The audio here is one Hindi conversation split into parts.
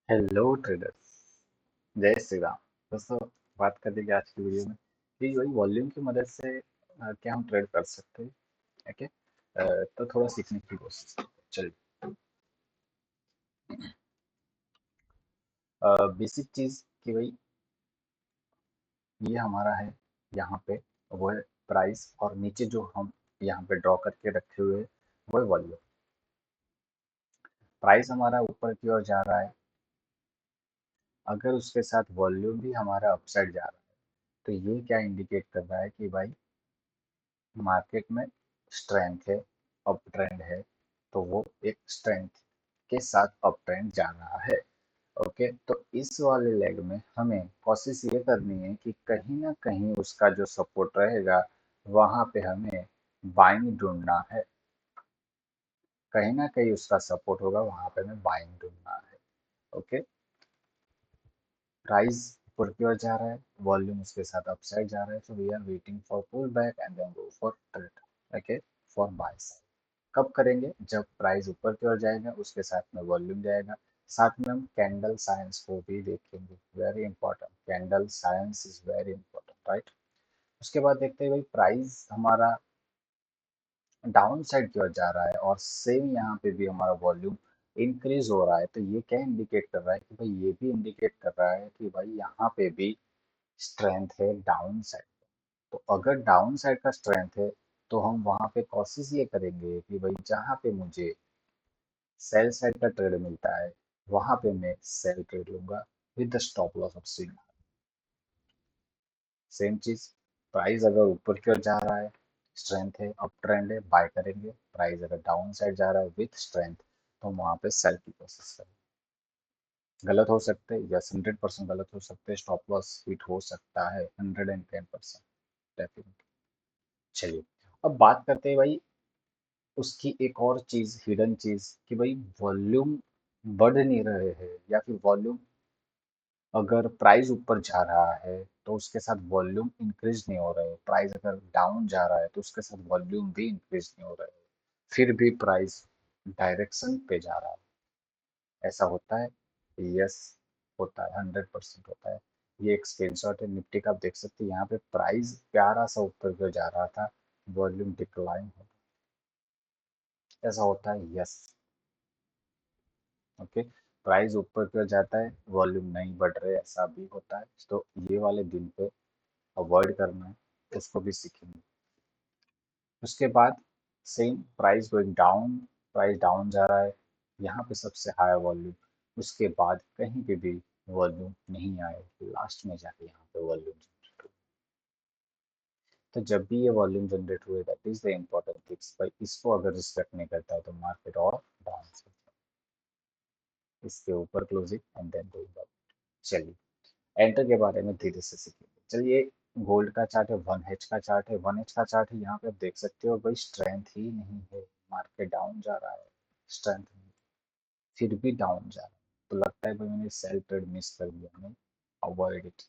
Hello traders. जय श्री राम। दोस्तों, बात कर लेंगे आज की वीडियो में कि वही वॉल्यूम की मदद से क्या हम ट्रेड कर सकते हैं। ओके। तो थोड़ा सीखने की कोशिश करते हैं। चलिए, बेसिक चीज कि भाई ये हमारा है यहाँ पे, वो है प्राइस, और नीचे जो हम यहाँ पे ड्रॉ करके रखे हुए हैं वो है वॉल्यूम। प्राइस हमारा ऊपर की ओर जा रहा है, अगर उसके साथ वॉल्यूम भी हमारा अपसाइड जा रहा है तो ये क्या इंडिकेट कर रहा है कि भाई मार्केट में स्ट्रेंथ है, अप ट्रेंड है। तो वो एक स्ट्रेंथ के साथ अप ट्रेंड जा रहा है। ओके, तो इस वाले लेग में हमें कोशिश ये करनी है कि कहीं ना कहीं उसका जो सपोर्ट रहेगा वहां पे हमें बाइंग ढूंढना है। कहीं ना कहीं उसका सपोर्ट होगा, वहां पे हमें बाइंग ढूंढना है। ओके। प्राइस ऊपर की ओर जा रहा है, वॉल्यूम उसके साथ अपसाइड जा रहा है, तो we are waiting for pull back and then go for trade. Okay, for buy side. कब करेंगे? जब प्राइस ऊपर की ओर जाएगा, उसके साथ में वॉल्यूम जाएगा। साथ में हम कैंडल साइंस को भी देखेंगे, very important. Candle science is very important, right. उसके बाद देखते हैं भाई प्राइस हमारा डाउन साइड की ओर जा रहा है और सेम यहाँ पे भी हमारा वॉल्यूम इंक्रीज हो रहा है, तो ये क्या इंडिकेट कर रहा है कि भाई ये भी इंडिकेट कर रहा है कि भाई यहाँ पे भी स्ट्रेंथ है डाउन साइड। तो अगर डाउन साइड का स्ट्रेंथ है तो हम वहां पे कोशिश ये करेंगे कि भाई जहाँ पे मुझे सेल साइड का ट्रेड मिलता है वहां पे मैं सेल ट्रेड लूंगा with the stop loss of swing. Same चीज, प्राइस अगर ऊपर की ओर जा रहा है, स्ट्रेंथ है, अप ट्रेंड है, बाय करेंगे। प्राइस अगर डाउन साइड जा रहा है विथ स्ट्रेंथ, तो वहां पे सेल की कोशिश करेंगे। गलत हो सकते हैं, यस, 100% गलत हो सकते हैं। स्टॉप लॉस हिट हो सकता है 110%, डेफिनेटली। चलिए, अब बात करते हैं भाई उसकी एक और चीज, हिडन चीज, कि भाई वॉल्यूम बढ़ नहीं रहे हैं, या फिर वॉल्यूम अगर प्राइस ऊपर जा रहा है तो उसके साथ वॉल्यूम इंक्रीज नहीं हो रहा है। प्राइस अगर डाउन जा रहा है तो उसके साथ वॉल्यूम भी इंक्रीज नहीं हो रहा है, फिर भी प्राइस डायरेक्शन पे जा रहा है। ऐसा होता है? यस, होता है, 100% होता है। ये एक स्क्रीनशॉट है निफ्टी का, आप देख सकते हैं। यहाँ पे प्राइस प्यारा सा ऊपर को जा रहा था, वॉल्यूम डिक्लाइन हो। ऐसा होता है, यस। ओके। प्राइस ऊपर की ओर जाता है, वॉल्यूम नहीं बढ़ रहे, ऐसा भी होता है। तो ये वाले दिन पे अवॉइड करना है, उसको भी सीखेंगे। उसके बाद same, price going down, price down जा रहा है, यहाँ पे सबसे हाई वॉल्यूम। उसके बाद कहीं पे भी वॉल्यूम नहीं आए, लास्ट में जाके यहाँ पे वॉल्यूम जनरेट हुए। तो जब भी ये वॉल्यूम जनरेट हुए, that is the important things. भाई इसको अगर रिस्पेक्ट नहीं करता है तो मार्केट और डाउन से, इसके ऊपर closing and then going up. चलिए, एंटर के बारे में धीरे से सीखेंगे। चलिए, गोल्ड का चार्ट है, 1H का चार्ट है, 1H का चार्ट है। यहाँ पे आप देख सकते हो भाई स्ट्रेंथ ही नहीं है, मार्केट डाउन जा रहा है, स्ट्रेंथ नहीं, फिर भी डाउन जा रहा है। तो लगता है भाई मैंने सेल ट्रेड मिस कर दिया, नहीं, अवॉइड इट।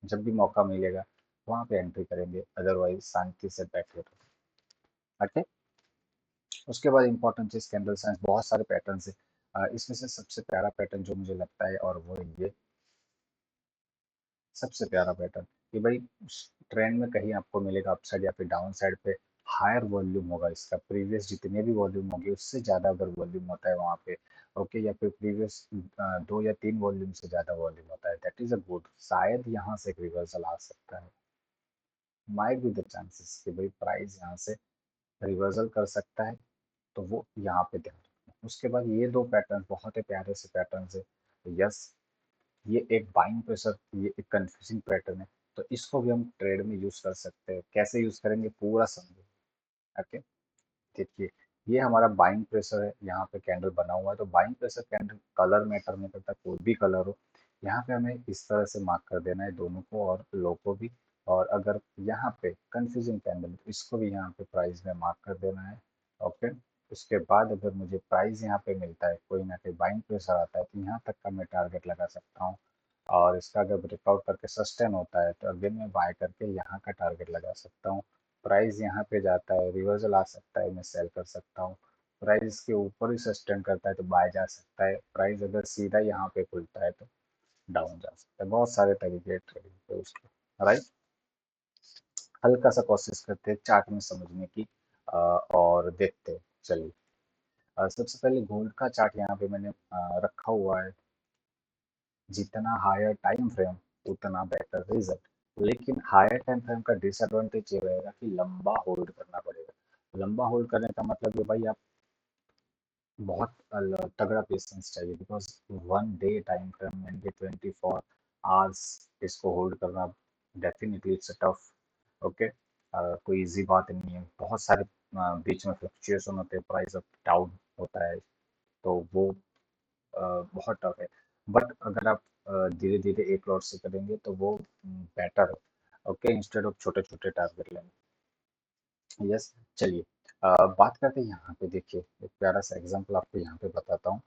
जब भी मौका मिलेगा वहां पे एंट्री करेंगे, अदरवाइज शांति से बैठे रहो। ओके। उसके बाद इंपॉर्टेंट चीज, कैंडल साइंस, बहुत सारे पैटर्न है। इसमें से सबसे प्यारा पैटर्न जो मुझे लगता है, और वो है ये सबसे प्यारा पैटर्न, कि भाई ट्रेंड में कहीं आपको मिलेगा अपसाइड या फिर डाउन साइड पे हायर वॉल्यूम होगा, इसका प्रीवियस जितने भी वॉल्यूम होंगे उससे ज़्यादा अगर वॉल्यूम होता है वहाँ पे। ओके, या फिर प्रीवियस 2 या 3 वॉल्यूम से ज़्यादा वॉल्यूम होता है, दैट इज़ अ गुड। शायद यहाँ से एक रिवर्सल आ सकता है, माइट बी द चांसेस कि भाई प्राइस यहाँ से रिवर्सल कर सकता है। तो वो यहाँ पे ध्यान रखना। उसके बाद ये दो पैटर्न बहुत ही प्यारे से पैटर्न है। यस, ये एक बाइंग प्रेशर, ये एक कंफ्यूजिंग पैटर्न है। तो इसको भी हम ट्रेड में यूज कर सकते हैं। कैसे यूज करेंगे पूरा समझो। ओके, देखिए, ये हमारा बाइंग प्रेशर है, यहाँ पे कैंडल बना हुआ है। तो buying pressure candle colour matter नहीं करता, कोई भी कलर हो। यहाँ पे हमें इस तरह से मार्क कर देना है दोनों को और लो को भी। और अगर यहाँ पे कंफ्यूजिंग कैंडल, तो इसको भी यहाँ पे प्राइस में मार्क कर देना है। ओके। उसके बाद अगर मुझे प्राइस यहाँ पे मिलता है, कोई ना कोई बाइंग प्रेशर आता है, तो यहाँ तक का मैं टारगेट लगा सकता हूँ। और इसका अगर ब्रेकआउट करके सस्टेन होता है तो अगेन मैं बाय करके यहाँ का टारगेट लगा सकता हूँ। प्राइस यहाँ पे जाता है, रिवर्सल आ सकता है, मैं सेल कर सकता हूँ। प्राइस के ऊपर ही सस्टेन करता है तो बाय जा सकता है, प्राइस अगर सीधा यहाँ पे खुलता है तो डाउन जा सकता है। बहुत सारे तरीके हैं ट्रेडिंग के उसके, राइट। हल्का सा कोशिश करते हैं चार्ट में समझने की, और देखते हैं। चलिए, सबसे पहले गोल्ड का चार्ट यहाँ पे मैंने रखा हुआ है। जितना हायर टाइम फ्रेम उतना बेटर रिजल्ट, लेकिन हायर टाइम फ्रेम का डिसएडवांटेज ये रहेगा कि लंबा होल्ड करना पड़ेगा। लंबा होल्ड करने का मतलब ये भाई आप बहुत तगड़ा पेशेंस चाहिए, बिकॉज 1 डे टाइम फ्रेम यानी कि 24 आवर्स इसको होल्ड करना डेफिनेटली इट्स टफ। ओके, कोई इजी बात नहीं है। बहुत सारे बीच में फ्लक्चुएशन होते हैं, प्राइस अप डाउन होता है, तो वो बहुत टफ है। बट अगर आप धीरे धीरे एक लॉट से करेंगे तो वो बेटर है। ओके, इंस्टेड ऑफ छोटे छोटे टारगेट लेंगे। यस, चलिए, बात करते हैं यहाँ पे। देखिए, एक प्यारा सा एग्जांपल आपको यहाँ पे बताता हूँ,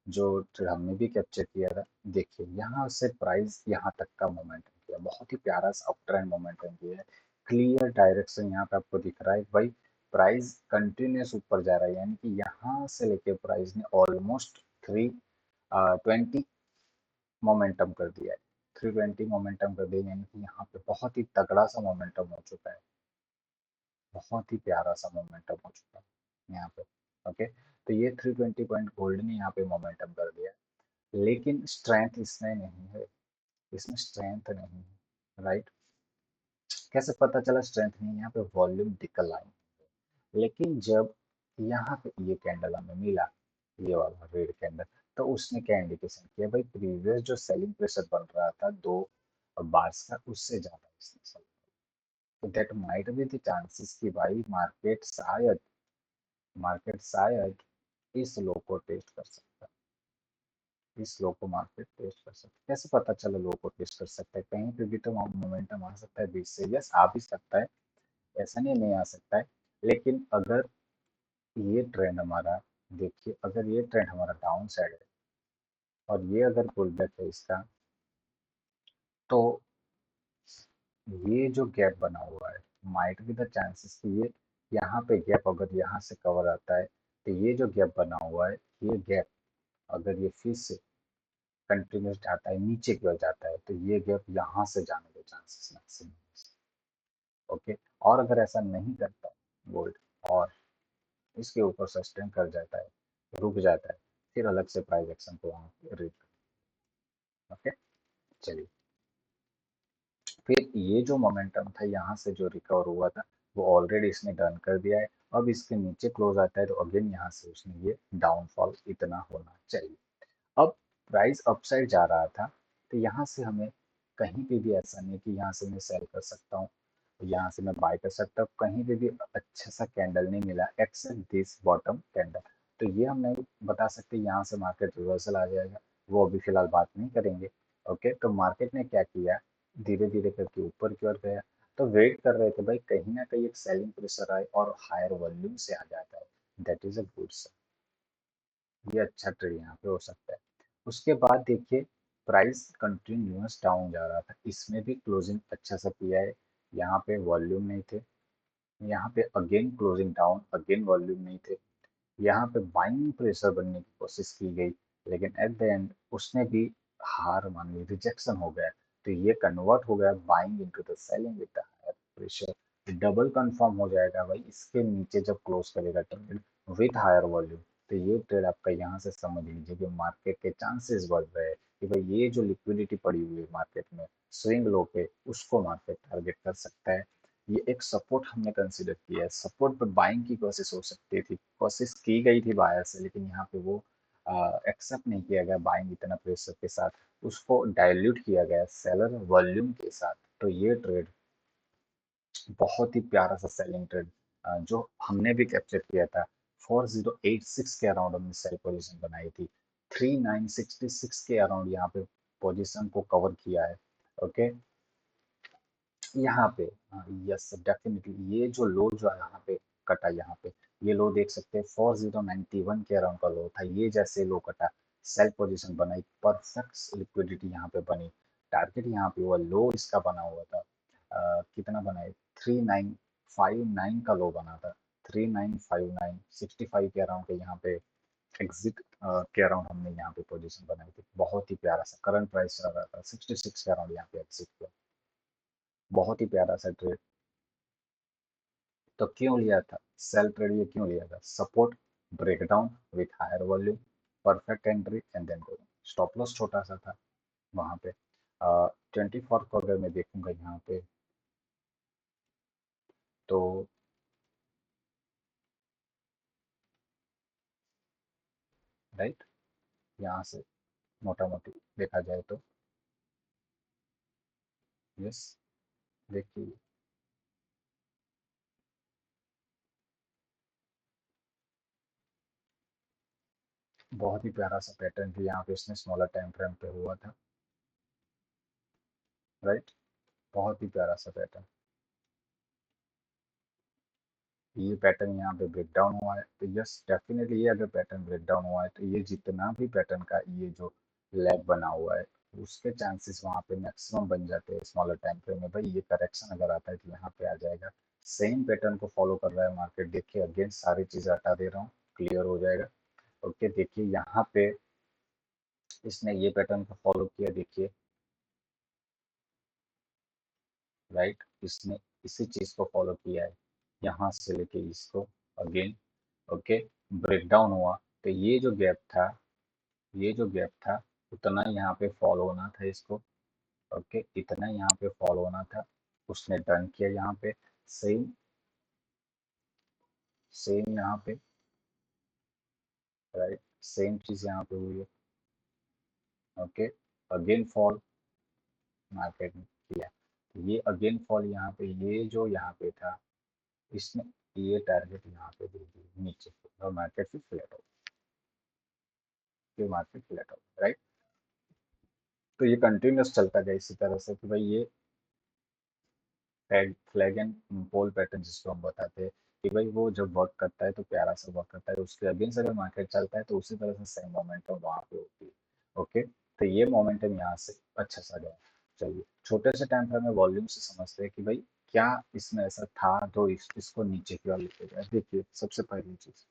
जो ट्रेड हमने भी कैप्चर किया था। देखिए, यहाँ से प्राइस यहाँ तक का मोमेंटम किया, बहुत ही प्यारा सा अप ट्रेंड मोमेंटम किया है। क्लियर डायरेक्शन यहाँ पे आपको दिख रहा है भाई, प्राइस कंटिन्यूस ऊपर जा रहा है, यानी कि यहाँ से लेके प्राइस ने ऑलमोस्ट 320 मोमेंटम कर दिया है। 320 मोमेंटम कर दिया, यानी कि यहाँ पे बहुत ही तगड़ा सा मोमेंटम हो चुका है, बहुत ही प्यारा सा मोमेंटम हो चुका है यहाँ पे। ओके, तो ये 320 पॉइंट गोल्ड ने यहाँ पे मोमेंटम कर दिया है, लेकिन स्ट्रेंथ इसमें नहीं है, इसमें स्ट्रेंथ नहीं है, राइट। कैसे पता चला स्ट्रेंथ नहीं है? यहाँ पे वॉल्यूम डिक्लाइन, लेकिन जब यहाँ पे ये कैंडल हमें मिला, ये वाला रेड कैंडल, तो उसने क्या इंडिकेशन किया भाई, प्रीवियस जो सेलिंग प्रेशर बन रहा था 2 बार्स का, उससे ज्यादा इसने सेल। तो that might be the chances कि भाई मार्केट शायद इस लो को टेस्ट कर सकता है, इस लो को मार्केट टेस्ट कर सकता है। कैसे पता चला लो को टेस्ट कर सकता है? कहीं पे भी तो मोमेंटम आ सकता है बीच से, यस आ भी सकता है, ऐसा नहीं आ सकता है। लेकिन अगर ये ट्रेंड हमारा, देखिए अगर ये ट्रेंड हमारा डाउन साइड है और ये अगर पुल बैक है इसका, तो ये जो गैप बना हुआ है, माइट बी द चांसेस कि ये यहाँ पे गैप अगर यहाँ से कवर आता है, तो ये जो गैप बना हुआ है, ये गैप अगर ये फिर से कंटिन्यूस जाता है, नीचे की ओर जाता है, तो ये गैप यहाँ से जाने के चांसेस मैक्सिमम। ओके, और अगर ऐसा नहीं करता गोल्ड और इसके ऊपर सस्टेन कर जाता है, रुक जाता है, फिर अलग से प्राइस एक्शन को वहाँ पे रीड। ओके, चलिए, फिर ये जो मोमेंटम था यहाँ से जो रिकवर हुआ था, वो ऑलरेडी इसने डन कर दिया है। अब इसके नीचे क्लोज आता है तो अगेन यहाँ से उसने ये डाउनफॉल इतना होना चाहिए। अब प्राइस अपसाइड जा रहा था, तो यहाँ से हमें कहीं पे भी ऐसा नहीं कि यहाँ से मैं सेल कर सकता हूँ, यहाँ से मैं बाय कर सकता हूँ, कहीं पे भी अच्छा सा कैंडल नहीं मिला एक्सेप्ट दिस बॉटम कैंडल। तो ये हम नहीं बता सकते यहाँ से मार्केट रिवर्सल आ जाएगा, वो अभी फिलहाल बात नहीं करेंगे। ओके, तो मार्केट ने क्या किया, धीरे धीरे करके ऊपर की ओर गया। तो वेट कर रहे थे भाई कहीं ना कहीं एक सेलिंग प्रेशर आए और हायर वॉल्यूम से आ जाता है, दैट इज अ गुड। ये अच्छा ट्रेड यहाँ पे हो सकता है। उसके बाद देखिए, प्राइस कंटिन्यूअस डाउन जा रहा था, इसमें भी क्लोजिंग अच्छा सा किया है, यहाँ पे वॉल्यूम नहीं थे, यहाँ पे again closing down, again volume नहीं थे, यहाँ पे बाइंग प्रेशर बनने की कोशिश की गई, लेकिन एट द एंड उसने भी हार मान ली, रिजेक्शन हो गया। तो ये कन्वर्ट हो गया buying into the selling with the higher pressure, double confirm हो जाएगा भाई इसके नीचे जब क्लोज करेगा ट्रेड विद हायर वॉल्यूम। तो ये ट्रेड आपका यहाँ से समझ लीजिए कि मार्केट के चांसेस बढ़ रहे हैं कि भाई ये जो लिक्विडिटी पड़ी हुई है मार्केट में स्विंग लो पे, उसको मार्केट टारगेट कर सकता है। ये एक सपोर्ट हमने कंसीडर किया है, सपोर्ट पे बाइंग की कोशिश हो सकती थी, कोशिश की गई थी बायर से, लेकिन यहाँ पे वो एक्सेप्ट नहीं किया गया बाइंग इतना प्रेशर के साथ, उसको डाइल्यूट किया गया सेलर वॉल्यूम के साथ। तो ये ट्रेड बहुत ही प्यारा सा सेलिंग ट्रेड जो हमने भी कैप्चर किया था। 4086 के अराउंड हमने सेल पोजीशन बनाई थी, 3966 के अराउंड यहाँ पे पोजीशन को कवर किया है। ओके, यहाँ पे, यस डेफिनेटली ये जो लो जो है यहाँ पे कटा, यहाँ पे ये लो देख सकते हैं 4091 के अराउंड का लो था, ये जैसे लो कटा, सेल पोजीशन बनाई, परफेक्ट लिक्विडिटी यहाँ पे बनी। टारगेट यहाँ पे हुआ, लो इसका बना हुआ था, कितना बना है, 3959 का लो बना था, 3959 65 के अराउंड के यहाँ पे एग्जिट के अराउंड हमने यहाँ पे पोजीशन बनाई थी। बहुत ही प्यारा सा करंट प्राइस चल रहा था 66 के अराउंड, यहाँ पे एग्जिट किया। बहुत ही प्यारा सा ट्रेड। तो क्यों लिया था सेल ट्रेड, ये क्यों लिया था? Support breakdown with higher volume, perfect entry and then going. Stop loss छोटा सा था वहां पे। 24 को अगर मैं देखूंगा यहाँ पे, तो राइट यहाँ से मोटा मोटी देखा जाए तो यस, देखिए बहुत ही प्यारा सा पैटर्न भी यहाँ पे इसने स्मॉलर टाइम फ्रेम पे हुआ था। राइट, बहुत ही प्यारा सा पैटर्न। ये पैटर्न यहाँ पे ब्रेक डाउन हुआ है, तो यस डेफिनेटली ये अगर पैटर्न ब्रेक डाउन हुआ है तो ये जितना भी पैटर्न का ये जो लैग बना हुआ है उसके चांसेस वहाँ पे मैक्सिमम बन जाते हैं स्मॉलर टाइम फ्रेम में। भाई ये करेक्शन अगर आता है तो यहाँ पे आ जाएगा। सेम पैटर्न को फॉलो कर रहा है मार्केट। देखिए अगेन सारी चीजें हटा दे रहा हूँ, क्लियर हो जाएगा। ओके देखिए यहाँ पे इसने ये पैटर्न को फॉलो किया, देखिए राइट, इसने इसी चीज को फॉलो किया है यहाँ से लेके इसको अगेन। ओके, ब्रेक डाउन हुआ तो ये जो गैप था उतना यहाँ पे फॉलो होना था इसको। ओके, इतना यहाँ पे फॉलो होना था, उसने डन किया यहाँ पे। सेम सेम यहाँ पे, राइट, सेम चीज यहाँ पे हुई है। ओके, अगेन फॉल मार्केट ने किया, ये अगेन फॉल यहाँ पे, ये जो यहाँ पे था इसने ये टारगेट यहाँ पे दे दी नीचे और मार्केट फिर फ्लैट हो, फिर मार्केट फ्लैट हो। राइट, तो ये कंटिन्यूस चलता गया इसी तरह से कि भाई ये फ्लैग एंड पोल पैटर्न जिसको हम बताते हैं कि भाई वो जब वर्क करता है तो प्यारा सा वर्क करता है, उसके अगेंस्ट अगर मार्केट चलता है तो उसी तरह से सेम मोमेंटम वहां पे होती है। ओके, तो ये मोमेंटम यहाँ से अच्छा सा गया। चलिए छोटे से टाइम फ्रेम में वॉल्यूम से समझते हैं कि भाई क्या इसमें ऐसा था तो इसको नीचे की ओर लेके गया। देखिए सबसे पहली चीज,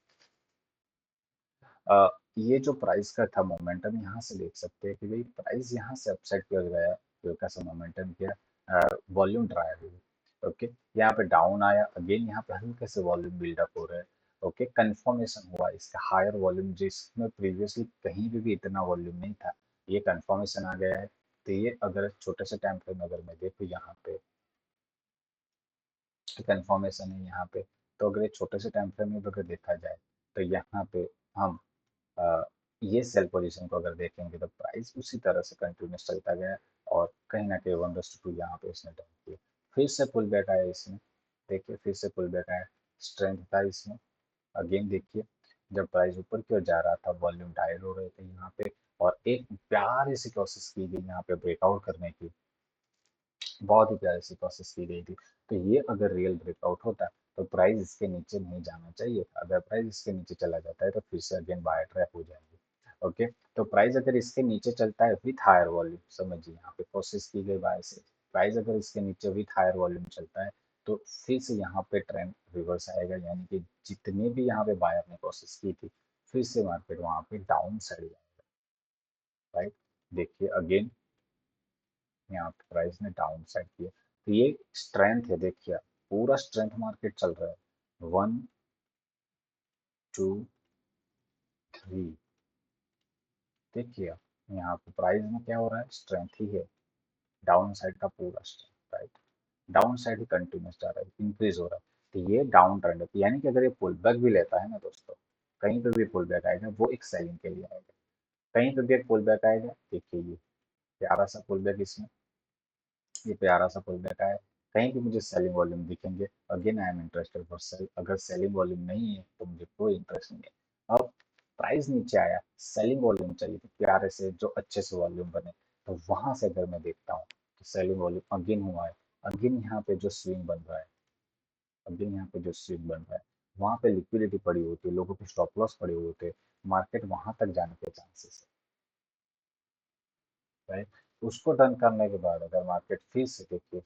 ये जो प्राइस का था मोमेंटम यहाँ से देख सकते हैं कि भाई प्राइस यहाँ से अपसाइड की ओर गया, हल्का सा मोमेंटम किया, वॉल्यूम ड्राई हुई। ओके, यहाँ पे डाउन आया, अगेन यहाँ पे हल्के से वॉल्यूम बिल्डअप हो रहा है। ओके, कंफर्मेशन हुआ इसका हायर वॉल्यूम, जिसमें प्रीवियसली कहीं भी इतना वॉल्यूम नहीं था, ये कंफर्मेशन आ गया है। तो ये अगर छोटे से टाइम फ्रेम अगर मैं देखूँ यहाँ पे कंफर्मेशन है यहाँ पे, तो अगर ये छोटे से टाइम फ्रेम में अगर देखा जाए तो यहाँ पे हम अ, ये सेल पोजीशन को अगर देखेंगे तो प्राइस उसी तरह से कंटिन्यूस चलता गया और कहीं ना कहीं 1:2 यहाँ पे इसने डन किया। फिर से पुल बैक आया इसमें, देखिए फिर से पुल बैक आया, स्ट्रेंथ था इसमें। अगेन देखिए जब प्राइस ऊपर की ओर जा रहा था वॉल्यूम डायल हो रहे थे यहाँ पे, और एक प्यारी सी कोशिश की गई यहाँ पे ब्रेकआउट करने की, बहुत ही प्यारी सी प्रोसेस की गई थी। तो ये अगर रियल ब्रेकआउट होता तो प्राइस इसके नीचे नहीं जाना चाहिए था। अगर प्राइस इसके नीचे चला जाता है तो फिर से अगेन बाय ट्रैप हो जाएंगे। ओके, तो प्राइस अगर इसके नीचे चलता है विथ हायर वॉल्यूम, समझिए यहाँ पे कोशिश की गई बाय से, प्राइस अगर इसके नीचे विथ हायर वॉल्यूम चलता है तो फिर से यहाँ पे ट्रेंड रिवर्स आएगा, यानी कि जितने भी यहाँ पे बायर ने कोशिश की थी फिर से मार्केट वहाँ पे डाउन साइड जाएगा। राइट, देखिए अगेन यहाँ पे प्राइस ने डाउन साइड किया, तो ये स्ट्रेंथ है। देखिए पूरा स्ट्रेंथ मार्केट चल रहा है, 1 2 3। देखिए यहाँ पे प्राइस में क्या हो रहा है, स्ट्रेंथ ही है, डाउन साइड का पूरा स्ट्रेंथ। राइट, डाउन साइड ही कंटिन्यूस जा रहा है, इंक्रीज हो रहा है। तो ये डाउन ट्रेंड है, यानी कि अगर ये पुल बैक भी लेता है ना दोस्तों, कहीं पे भी पुल बैक आएगा वो एक सेलिंग के लिए आएगा। कहीं पे भी एक पुल बैक आएगा, देखिए ये प्यारा सा पुल बैक, इसमें ये प्यारा सा पुल बैक आया, कहीं भी मुझे सेलिंग वॉल्यूम दिखेंगे, again I am interested for sale. अगर सेलिंग वॉल्यूम नहीं है तो मुझे कोई इंटरेस्ट नहीं है। अब प्राइस नीचे आया, सेलिंग वॉल्यूम चाहिए थी प्यारे से जो अच्छे से वॉल्यूम बने, तो वहां से अगर मैं देखता हूँ तो सेलिंग वॉल्यूम अगेन हुआ है। अगेन यहाँ पे जो स्विंग बन रहा है, अगेन यहाँ पे जो स्विंग बन रहा है, वहां पे लिक्विडिटी पड़ी होती है, लोगों के स्टॉप लॉस पड़े हुए होते हैं, मार्केट वहां तक जाने के चांसेस है। राइट, उसको डन करने के बाद अगर मार्केट फिर से देखिए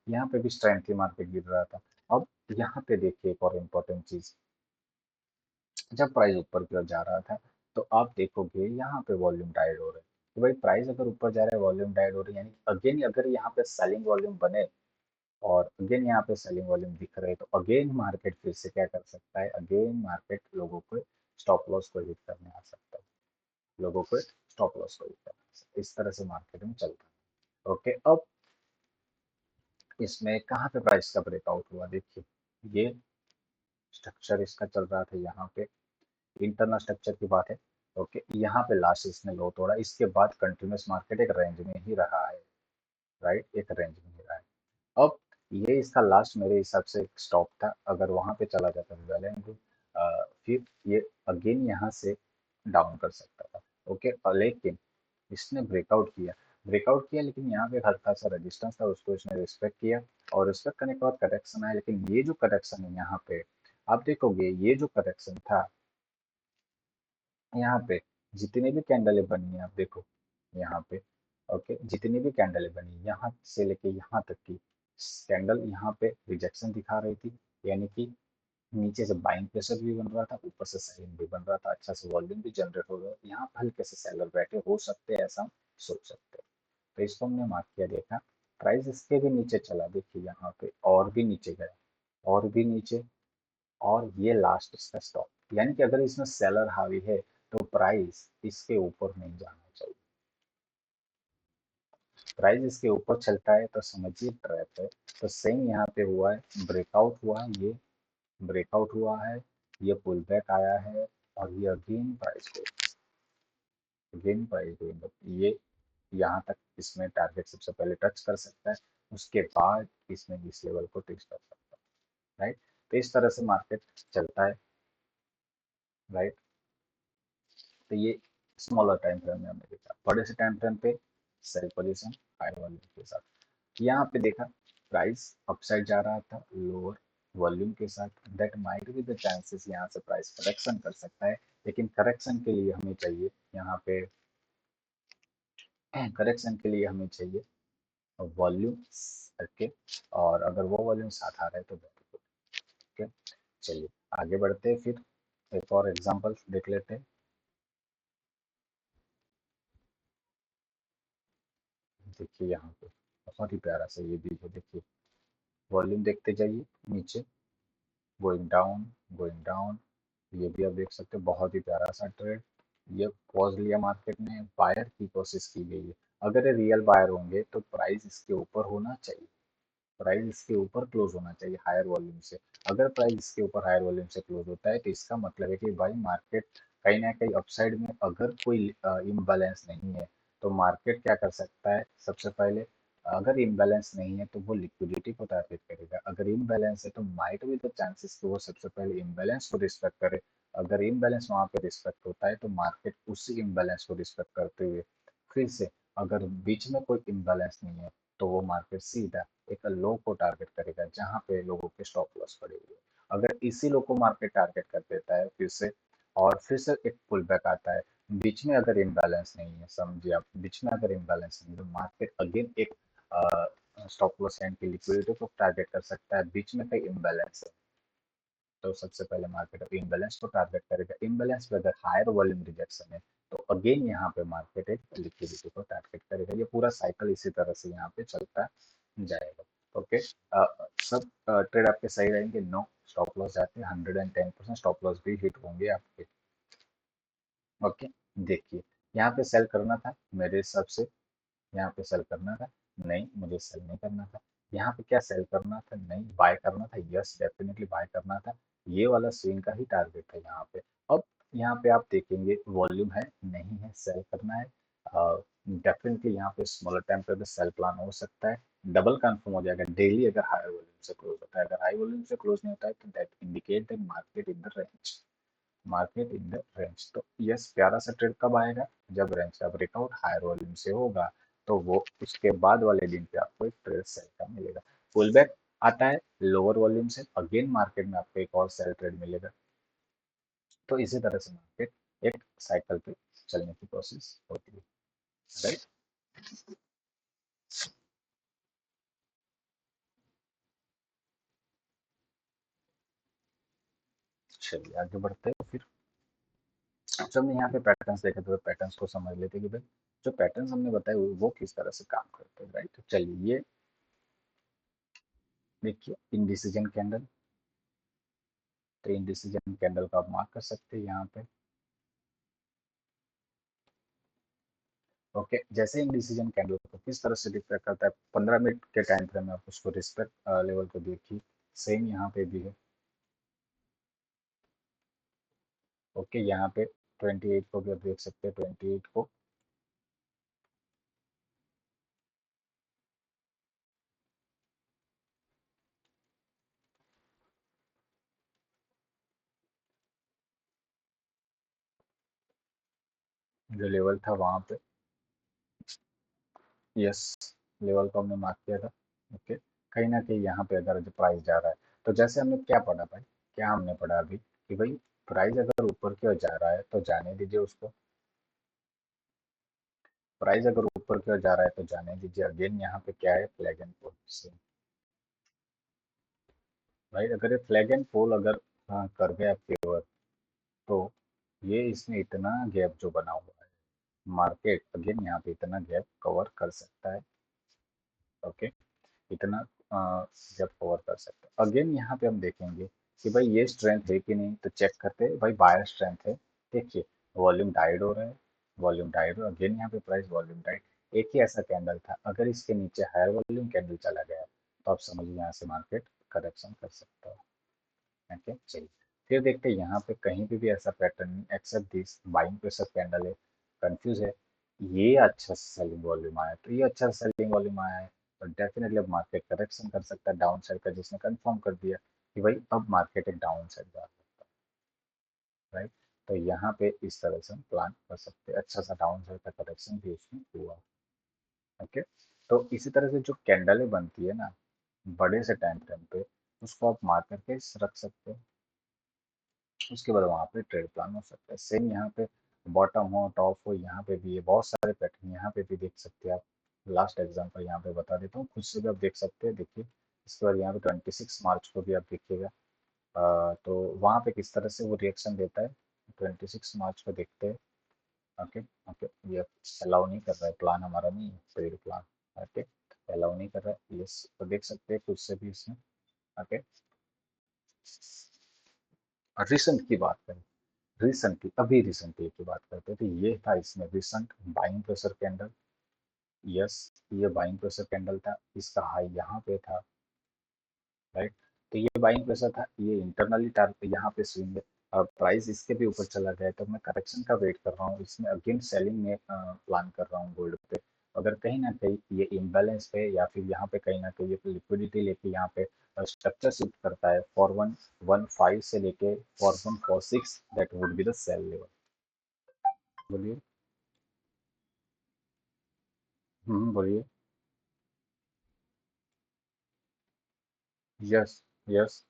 यहाँ पे भी स्ट्रेंथ थी, मार्केट गिर रहा था, अब यहाँ पे देखिए एक और इम्पोर्टेंट चीज, जब प्राइस ऊपर की ओर जा रहा था तो आप देखोगे यहाँ पे वॉल्यूम डाइड हो रहा है। तो भाई प्राइस अगर ऊपर जा रहा है, वॉल्यूम डाइड हो रही है, यानी अगेन अगर यहाँ पे सेलिंग वॉल्यूम बने और अगेन यहाँ पे सेलिंग वॉल्यूम दिख रहे, तो अगेन मार्केट फिर से क्या कर सकता है, अगेन मार्केट लोगों को स्टॉप लॉस को हिट करने आ सकता है, लोगों को स्टॉप लॉस को हिट करने आ सकता है। इस तरह से मार्केट में चलता है। ओके, अब इसमें कहाँ पे प्राइस का ब्रेकआउट हुआ, देखिए ये स्ट्रक्चर इसका चल रहा था यहाँ पे, इंटरनल स्ट्रक्चर की बात है। ओके, यहाँ पे लास्ट इसने लो तोड़ा, इसके बाद कंटिन्यूस मार्केट एक रेंज में ही रहा है, राइट, एक रेंज में ही रहा है। अब ये इसका लास्ट मेरे हिसाब से एक स्टॉप था, अगर वहां पे चला जाता तो वेल एंड गुड, फिर ये अगेन यहाँ से डाउन कर सकता था। ओके, लेकिन इसने ब्रेकआउट किया, लेकिन यहाँ पे हल्का सा रेजिस्टेंस था, उसको इसने रिस्पेक्ट किया, और रिस्पेक्ट करने के बाद करेक्शन आया। लेकिन ये जो करेक्शन है यहाँ पे, आप देखोगे ये जो करेक्शन था यहाँ पे, जितनी भी कैंडलें बनी है आप देखो यहाँ पे, ओके, जितनी भी कैंडलें बनी यहाँ से लेके यहाँ तक की कैंडल यहाँ पे रिजेक्शन दिखा रही थी, यानी कि नीचे से बाइंग प्रेशर भी बन रहा था, ऊपर से सेलिंग भी बन रहा था, अच्छा से वॉल्यूम भी जनरेट हो रहा है, यहाँ पे हल्के से सेलर बैठे हो सकते हैं, ऐसा हम सोच सकते हैं। तो इसको हमने मार्क किया, देखा प्राइस इसके भी नीचे चला, देखिए यहाँ पे और भी नीचे गया, और भी नीचे, और ये लास्ट इसका स्टॉप, यानी कि अगर इसमें सेलर हावी है तो प्राइस इसके ऊपर नहीं जाना चाहिए। प्राइस इसके ऊपर चलता है तो समझिए ट्रैप है। तो सेम यहाँ पे हुआ है, ब्रेकआउट हुआ है, ये ब्रेकआउट हुआ है, ये पुल बैक आया है, और ये अगेन प्राइस को, अगेन प्राइस गोइंग अप, ये यहाँ तक इसमें टारगेट सबसे पहले टच कर सकता है, उसके बाद इसमें इस लेवल को टेस्ट कर सकता है, राइट। तो इस तरह से मार्केट चलता है, राइट। तो ये स्मॉलर टाइम फ्रेम में हमने देखा, बड़े से टाइम फ्रेम पे सेल पोजीशन हाई वॉल्यूम के साथ, यहाँ पे देखा प्राइस अपसाइड जा रहा था लोअर वॉल्यूम के साथ, that might be the chances यहाँ से प्राइस करेक्शन कर सकता है। लेकिन करेक्शन के लिए हमें चाहिए यहाँ पे, करेक्शन के लिए हमें चाहिए वॉल्यूम, ओके, और अगर वो वॉल्यूम साथ आ रहा है तो वेरी गुड। ओके, चलिए आगे बढ़ते हैं, फिर एक और एग्जांपल देख लेते हैं। देखिए यहाँ पे बहुत ही प्यारा सा ये भी है, देखिए वॉल्यूम देखते जाइए, नीचे गोइंग डाउन, गोइंग डाउन, ये भी आप देख सकते हैं, बहुत ही प्यारा सा ट्रेड। ये पॉज लिया मार्केट ने, बायर की कोशिश की गई है, अगर ये रियल बायर होंगे तो प्राइस इसके ऊपर होना चाहिए, प्राइस इसके ऊपर क्लोज होना चाहिए हायर वॉल्यूम से। अगर प्राइस इसके ऊपर हायर वॉल्यूम से क्लोज होता है तो इसका मतलब है कि भाई मार्केट कहीं ना कहीं अपसाइड में, अगर कोई इम्बैलेंस नहीं है तो मार्केट क्या कर सकता है, सबसे पहले अगर इम्बैलेंस नहीं है तो वो लिक्विडिटी को टारगेट करेगा, अगर इम्बैलेंस है तो माइट भी द चांसेस कि वो सबसे पहले इम्बैलेंस को रिस्पेक्ट करे। अगर इम्बैलेंस वहां पे रिस्पेक्ट होता है तो मार्केट उसी इम्बैलेंस को रिस्पेक्ट करते हुए फिर से, अगर बीच में कोई इम्बैलेंस नहीं है तो वो मार्केट सीधा एक लो को टारगेट करेगा जहां पे लोगों के स्टॉप लॉस पड़े हुए हैं। अगर इसी लो को मार्केट टारगेट कर देता है फिर से, और फिर से एक पुल बैक आता है, बीच में अगर इम्बैलेंस नहीं है, समझिए आप, बीच में अगर इम्बैलेंस नहीं है तो मार्केट अगेन एक स्टॉप लॉस एंड की लिक्विडिटी को टारगेट कर सकता है, बीच में कई इम्बैलेंस है तो सबसे पहले मार्केट अब इम्बैलेंस को टारगेट करेगा, इम्बैलेंस पे अगर हायर वॉल्यूम रिजेक्शन है तो अगेन यहाँ पे मार्केट एक लिक्विडिटी को टारगेट करेगा, ये पूरा साइकिल इसी तरह से यहाँ पे चलता जाएगा। ओके, सब ट्रेड आपके सही रहेंगे, नो स्टॉप लॉस जाते हैं, 110% स्टॉप लॉस भी हिट होंगे आपके। ओके, देखिए यहाँ पे सेल करना था मेरे हिसाब से, यहाँ पे सेल करना था, नहीं मुझे सेल नहीं करना था। यहाँ पे क्या सेल करना था, नहीं बाय करना था, यस डेफिनेटली बाय करना था, ये वाला स्विंग का ही टारगेट था यहाँ पे। अब यहाँ पे आप देखेंगे वॉल्यूम है नहीं है, सेल करना है, डेफिनेटली यहाँ पे स्मॉलर टाइम पे सेल प्लान हो सकता है, डबल कंफर्म हो जाएगा डेली अगर हाई वॉल्यूम से क्लोज होता है, अगर हाई वॉल्यूम से क्लोज नहीं होता है तो that indicate that market in the range, market in the range. तो यस, प्यारा सा ट्रेड कब आएगा, जब रेंज का ब्रेकआउट हायर वॉल्यूम से होगा, तो वो उसके बाद वाले दिन पे आपको एक ट्रेड सेल का मिलेगा। पुल बैक आता है लोअर वॉल्यूम से, अगेन मार्केट में आपको एक और सेल ट्रेड मिलेगा। तो इसी तरह से मार्केट एक साइकिल पे चलने की कोशिश होती है, राइट। चलिए आगे बढ़ते हैं फिर। जब हमने यहाँ पे पैटर्न्स देखे तो पैटर्न्स को समझ लेते हैं कि भाई जो पैटर्न्स हमने बताए वो किस तरह से काम करते हैं, राइट। तो चलिए ये देखिए इंडिसीजन कैंडल, तो इंडिसीजन कैंडल को आप मार्क कर सकते हैं यहाँ पे। ओके, जैसे इंडिसीजन कैंडल को किस तरह से डिफाइन करता है, 15 मिनट के टाइम फ्रेम में आप उसको रिस्पेक्ट लेवल को देखिए, सेम यहाँ पे भी है। ओके, यहाँ पे 28 को भी आप देख सकते हैं, 28 को जो लेवल था वहां पे, यस, लेवल को हमने मार्क किया था। ओके, कहीं ना कहीं यहाँ पे अगर जो प्राइस जा रहा है, तो जैसे हमने क्या पढ़ा भाई, क्या हमने पढ़ा अभी कि भाई प्राइस अगर ऊपर की ओर जा रहा है तो जाने दीजिए उसको, प्राइस अगर ऊपर की ओर जा रहा है तो जाने दीजिए। अगेन यहाँ पे क्या है, फ्लैग एंड पोल से भाई, अगर ये फ्लैग एंड पोल अगर कर गए आपके ओर, तो ये इसमें इतना गैप जो बना हुआ है, मार्केट अगेन यहाँ पे इतना गैप कवर कर सकता है। ओके, इतना जब कवर कर सकते हैं। अगेन यहाँ पे हम देखेंगे कि भाई ये स्ट्रेंथ है कि नहीं, तो चेक करते हैं भाई, बायर स्ट्रेंथ है। देखिए वॉल्यूम डाइड हो रहा है, वॉल्यूम डाइड हो, अगेन यहाँ पे प्राइस वॉल्यूम डाइड। एक ही ऐसा कैंडल था, अगर इसके नीचे हायर वॉल्यूम कैंडल चला गया तो आप समझिए यहाँ से मार्केट करेक्शन कर सकता है। ओके चलिए, फिर देखते हैं यहाँ पे कहीं पे भी ऐसा pattern except this buying pressure candle है, कंफ्यूज है, ये अच्छा सेलिंग वॉल्यूम आया, तो ये अच्छा सेलिंग वॉल्यूम आया है, तो डेफिनेटली अब मार्केट करेक्शन कर सकता है डाउन साइड का, जिसने कंफर्म कर दिया कि भाई अब मार्केट एक डाउन साइड जा सकता है, राइट। तो यहाँ पे इस तरह से हम प्लान कर सकते हैं, अच्छा सा डाउन साइड का करेक्शन भी उसमें हुआ। ओके, तो इसी तरह से जो कैंडलें बनती है ना बड़े से टाइम फ्रेम पे, उसको आप मार्क करके रख सकते हैं, उसके बाद वहाँ पे ट्रेड प्लान हो सकता है। सेम यहाँ पे बॉटम हो टॉप हो, यहाँ पे भी है, बहुत सारे पैटर्न यहाँ पे भी देख सकते हैं आप। लास्ट एग्जांपल यहाँ पे बता देता हूँ, खुद से भी आप देख सकते हैं। देखिए इसके बाद यहाँ पे 26 मार्च को भी आप देखिएगा, तो वहाँ पे किस तरह से वो रिएक्शन देता है, 26 मार्च को देखते हैं। ओके, ओके, ये अलाउ नहीं कर रहा है, प्लान हमारा नहीं है ट्रेड प्लान। ओके, अलाउ नहीं कर रहा है, यस, तो देख सकते हैं खुद से भी इसमें। ओके, रिसेंट की बात करें, रिसेंटली अभी रिसेंटली की बात करते हैं, तो ये था इसमें recent buying pressure candle. Yes, ये बाइंग प्रेशर कैंडल था, इसका हाई यहाँ पे था, राइट। तो ये बाइंग प्रेशर था, ये इंटरनली टारगेट यहाँ पे स्विंग है, और प्राइस इसके भी ऊपर चला गया है, तो मैं करेक्शन का वेट कर रहा हूँ, इसमें अगेन सेलिंग में प्लान कर रहा हूँ गोल्ड पे। अगर कहीं ना कहीं ये इम्बैलेंस पे या फिर यहाँ पे कहीं ना कहीं ये लिक्विडिटी लेके यहाँ पे स्ट्रक्चर शिफ्ट करता है, 4115 से लेके 4146, that would be the sell level. बोलिए। बोलिए। यस, यस,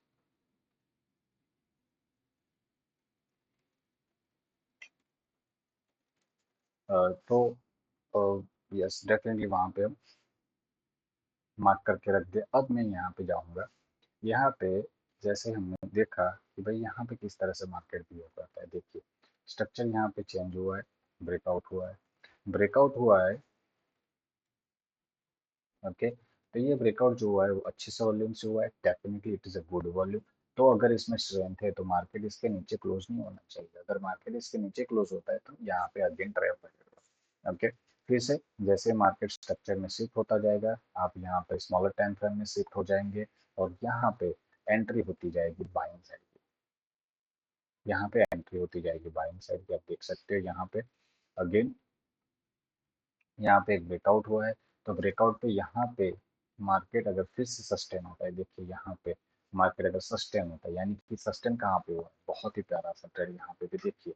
तो यस डेफिनेटली वहाँ पे हम मार्क करके रख दे। अब मैं यहाँ पे जाऊँगा, यहाँ पे जैसे हमने देखा कि भाई यहाँ पे किस तरह से मार्केट बिहेव करता है। देखिए स्ट्रक्चर यहाँ पे चेंज हुआ है, ब्रेकआउट हुआ है, ब्रेकआउट हुआ है। ओके, तो ये ब्रेकआउट जो हुआ है वो अच्छे से वॉल्यूम से हुआ है, definitely it is a good volume. तो अगर इसमें स्ट्रेंथ है तो मार्केट इसके नीचे क्लोज नहीं होना चाहिए, अगर मार्केट इसके नीचे क्लोज होता है तो यहाँ पे अगेन ट्रैप लगेगा। ओके, फिर से जैसे मार्केट स्ट्रक्चर में शिफ्ट होता जाएगा, आप यहाँ पे स्मॉलर टाइम फ्रेम में शिफ्ट हो जाएंगे, और यहाँ पे एंट्री होती जाएगी बाइंग साइड की, यहाँ पे एंट्री होती जाएगी बाइंग साइड की, आप देख सकते हो यहाँ पे अगेन यहाँ पे एक ब्रेकआउट हुआ है, तो ब्रेकआउट पे यहाँ पे मार्केट अगर फिर से सस्टेन होता है, देखिए यहाँ पे मार्केट अगर सस्टेन होता है, यानी कि सस्टेन कहाँ पे हुआ है, बहुत ही प्यारा सा ट्रेड यहाँ पे भी देखिए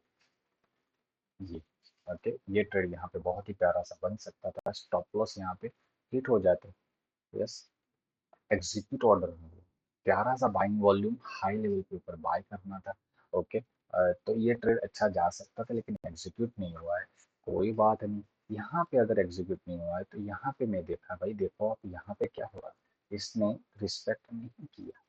ये। ओके, ये ट्रेड यहाँ पे बहुत ही प्यारा सा बन सकता था, स्टॉप लॉस यहाँ पे हिट हो जाते। यस, एग्जीक्यूट ऑर्डर में प्यारा सा बाइंग वॉल्यूम हाई लेवल के ऊपर बाय करना था। ओके, तो ये ट्रेड अच्छा जा सकता था, लेकिन एग्जीक्यूट नहीं हुआ है, कोई बात नहीं। यहाँ पे अगर एग्जीक्यूट नहीं हुआ है तो यहाँ पे मैं देखा भाई, देखो आप यहाँ पे क्या हुआ, इसने रिस्पेक्ट नहीं किया,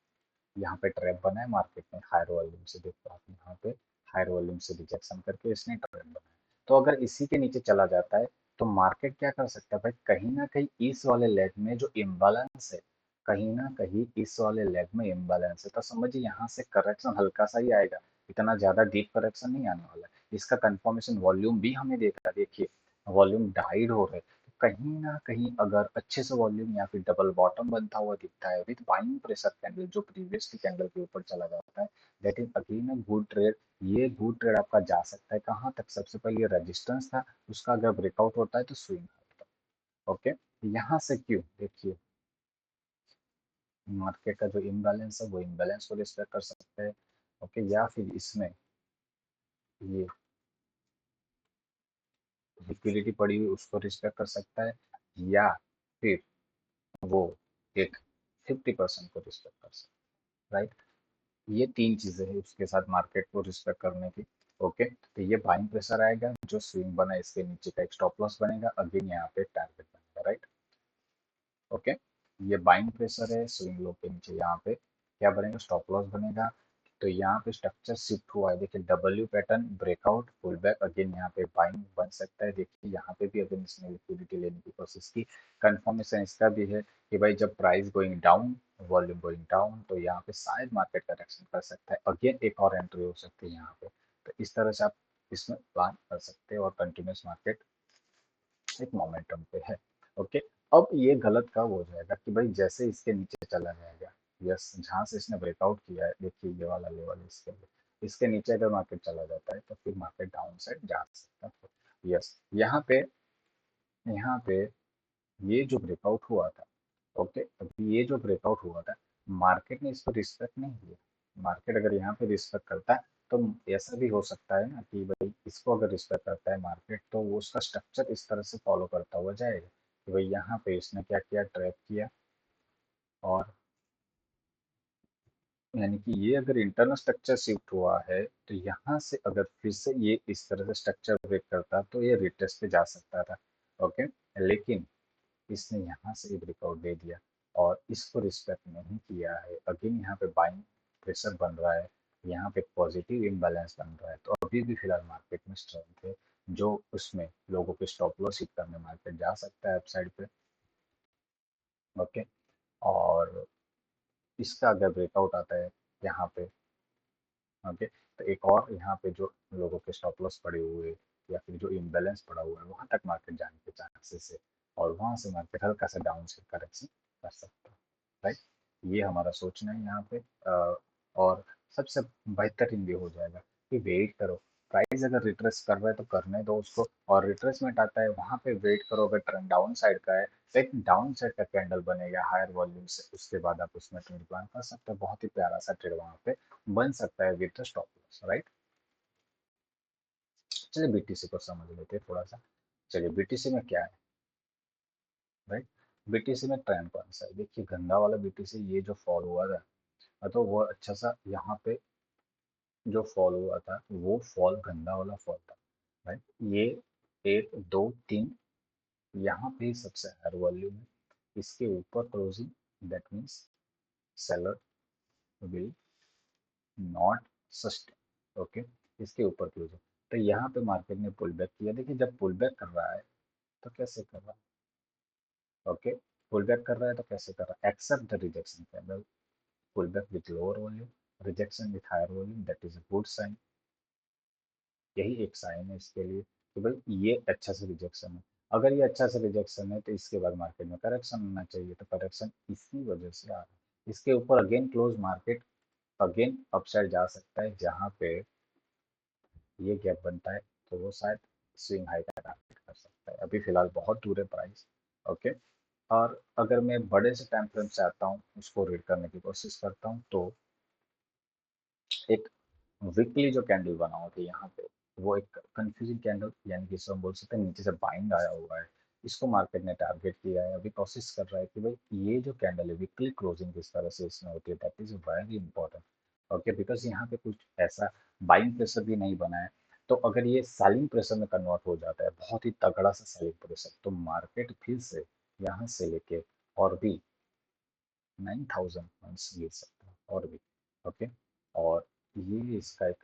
यहाँ पे ट्रैप बना है मार्केट में हायर वॉल्यूम से, देखो आप यहाँ पे हायर वॉल्यूम से रिजेक्शन करके इसने ट्रैप बनाया। तो अगर इसी के नीचे चला जाता है तो मार्केट क्या कर सकता है भाई, कहीं ना कहीं इस वाले लेग में जो इम्बालेंस है, कहीं ना कहीं इस वाले लेग में इम्बालेंस है, तो समझिए यहाँ से करेक्शन हल्का सा ही आएगा, इतना ज्यादा डीप करेक्शन नहीं आने वाला है। इसका कंफर्मेशन वॉल्यूम भी हमें देखा, देखिए वॉल्यूम डाइड हो रहे हैं, तो कहीं ना कहीं अगर अच्छे से वॉल्यूम या फिर डबल बॉटम बनता हुआ दिखता है विद बाइंग प्रेशर कैंडल जो प्रीवियसली कैंडल के ऊपर चला जाता है, that is again a good trade. ये गुड ट्रेड आपका जा सकता है कहाँ तक, सबसे पहले रेजिस्टेंस था, उसका अगर ब्रेकआउट होता है तो स्विंग होता है। ओके, यहाँ से क्यों, देखिए मार्केट का जो इम्बैलेंस है वो इम्बैलेंस को रिस्पेक्ट कर सकते हैं। ओके, या फिर इसमें ये लिक्विडिटी पड़ी हुई उसको रिस्पेक्ट कर सकता है, या फिर वो एक 50% को रिस्पेक्ट कर सकता है, राइट। ये तीन चीजें हैं उसके साथ मार्केट को रिस्पेक्ट करने की। ओके, तो ये बाइंग प्रेशर आएगा, जो स्विंग बना इसके नीचे का एक स्टॉप लॉस बनेगा, अगेन यहाँ पे टारगेट बनेगा, राइट। ओके, ये बाइंग प्रेशर है, स्विंग लो के नीचे यहाँ पे क्या बनेगा, स्टॉप लॉस बनेगा। तो यहाँ पे स्ट्रक्चर शिफ्ट हुआ है, देखिए W pattern breakout pull back, again यहाँ पे बाइंग बन सकता है। देखिए यहाँ पे भी अगेन इसने लिक्विडिटी लेने की कोशिश की, कंफर्मेशन इसका भी है कि भाई जब price going down, volume going down, तो यहाँ पे शायद मार्केट करेक्शन कर सकता है, अगेन एक और एंट्री हो सकती है यहाँ पे। तो इस तरह से आप इसमें प्लान कर सकते हैं और कंटिन्यूस मार्केट एक मोमेंटम पे है। ओके, अब ये गलत कब हो जाएगा कि भाई जैसे इसके नीचे चला जाएगा, यस जहां से इसने ब्रेकआउट किया है, देखिए ये वाला लेवल इसके लिए, इसके नीचे अगर मार्केट चला जाता है तो फिर मार्केट डाउन साइड जा सकता है। यस, यहाँ पे ये जो ब्रेकआउट हुआ था, ओके, अभी ये जो ब्रेकआउट हुआ था, मार्केट ने इसको रिस्पेक्ट नहीं किया। मार्केट अगर यहाँ पे रिस्पेक्ट करता है तो ऐसा भी हो सकता है ना कि भाई इसको अगर रिस्पेक्ट करता है मार्केट, तो वो उसका स्ट्रक्चर इस तरह से फॉलो करता हुआ जाएगा कि भाई यहाँ पे इसने क्या किया, ट्रैप किया, और यानी कि ये अगर इंटरनल स्ट्रक्चर शिफ्ट हुआ है तो यहाँ से अगर फिर से ये इस तरह से स्ट्रक्चर ब्रेक करता तो ये रिटेस्ट पे जा सकता था। ओके, लेकिन इसने यहाँ से ब्रेकआउट दे दिया और इसको रिस्पेक्ट नहीं किया है, अगेन यहाँ पे बाइंग प्रेशर बन रहा है, यहाँ पे पॉजिटिव इम्बैलेंस बन रहा है, तो अभी भी फिलहाल मार्केट में स्ट्रेंथ है, जो उसमें लोगों के स्टॉप लॉस हिट करने मार्केट जा सकता है अपसाइड पे। ओके, और इसका अगर ब्रेकआउट आता है यहाँ पे, ओके, तो एक और यहाँ पे जो लोगों के स्टॉप लॉस पड़े हुए या फिर जो इम्बैलेंस पड़ा हुआ है वहां तक मार्केट जाने के चांसेस है, और वहां से मार्केट हल्का सा डाउन से करेक्शन कर सकता है, राइट। ये हमारा सोचना है यहाँ पे। और सबसे बेहतरीन भी हो जाएगा कि वेट करो, प्राइस अगर रिट्रेस कर रहा है तो करने दो उसको, और रिट्रेसमेंट आता है वहां पे वेट करो, अगर ट्रेंड डाउन साइड का है तो एक डाउन साइड का कैंडल बनेगा हायर वॉल्यूम से, उसके बाद आप उसमें ट्रेड प्लान कर सकते हो, बहुत ही प्यारा सा ट्रेड वहां पे बन सकता है विद स्टॉप लॉस, राइट। चलिए बीटीसी को समझ लेते हैं थोड़ा सा। चलिए बीटीसी में क्या है, राइट। बीटीसी में ट्रेंड कौन सा है, देखिए गंदा वाला बीटीसी ये जो फॉल हुआ था, तो वो अच्छा सा यहाँ पे जो फॉल हुआ था वो फॉल गंदा वाला फॉल था, राइट। ये एक दो तीन यहाँ पे सबसे हायर वॉल्यूम है, इसके ऊपर closing, that means seller will not sustain. Okay, इसके ऊपर क्लोजिंग, तो यहाँ पे मार्केट ने पुल बैक किया, देखिए जब पुल बैक कर रहा है तो कैसे कर रहा है, ओके, पुल बैक कर रहा है तो कैसे कर रहा है, except the rejection candle, pull back with lower volume, rejection with higher volume, that is a good sign. यही एक साइन है इसके लिए कि भाई ये अच्छा से रिजेक्शन है, अगर ये अच्छा से रिजेक्शन है तो इसके बाद मार्केट में करेक्शन होना चाहिए, तो करेक्शन इसी वजह से आ रहा है। इसके ऊपर again close market again upside जा सकता है, जहाँ पे ये गैप बनता है तो वो शायद स्विंग हाई का टारगेट कर सकता है, अभी फिलहाल बहुत दूर है प्राइस। ओके, और अगर मैं बड़े से टाइम फ्रेम से आता हूँ उसको रीड करने की कोशिश करता हूँ, तो एक वीकली जो कैंडल बना हुआ था यहाँ पे, वो एक कंफ्यूजिंग कैंडल, यानी कि इसको हम बोल सकते हैं नीचे से बाइंग आया हुआ है, इसको मार्केट ने टारगेट किया है, अभी कोशिश कर रहा है कि भाई ये जो कैंडल है वीकली क्लोजिंग किस तरह से इसमें होती है, that is very important. Okay, because यहाँ पे कुछ ऐसा बाइंग प्रेशर भी नहीं बना है, तो अगर ये सेलिंग प्रेशर में कन्वर्ट हो जाता है, बहुत ही तगड़ा सा सेलिंग प्रेशर, तो मार्केट फिर से यहाँ से लेके और भी 9000 पॉइंट्स गिर सकता है और भी। ओके। और ये इसका एक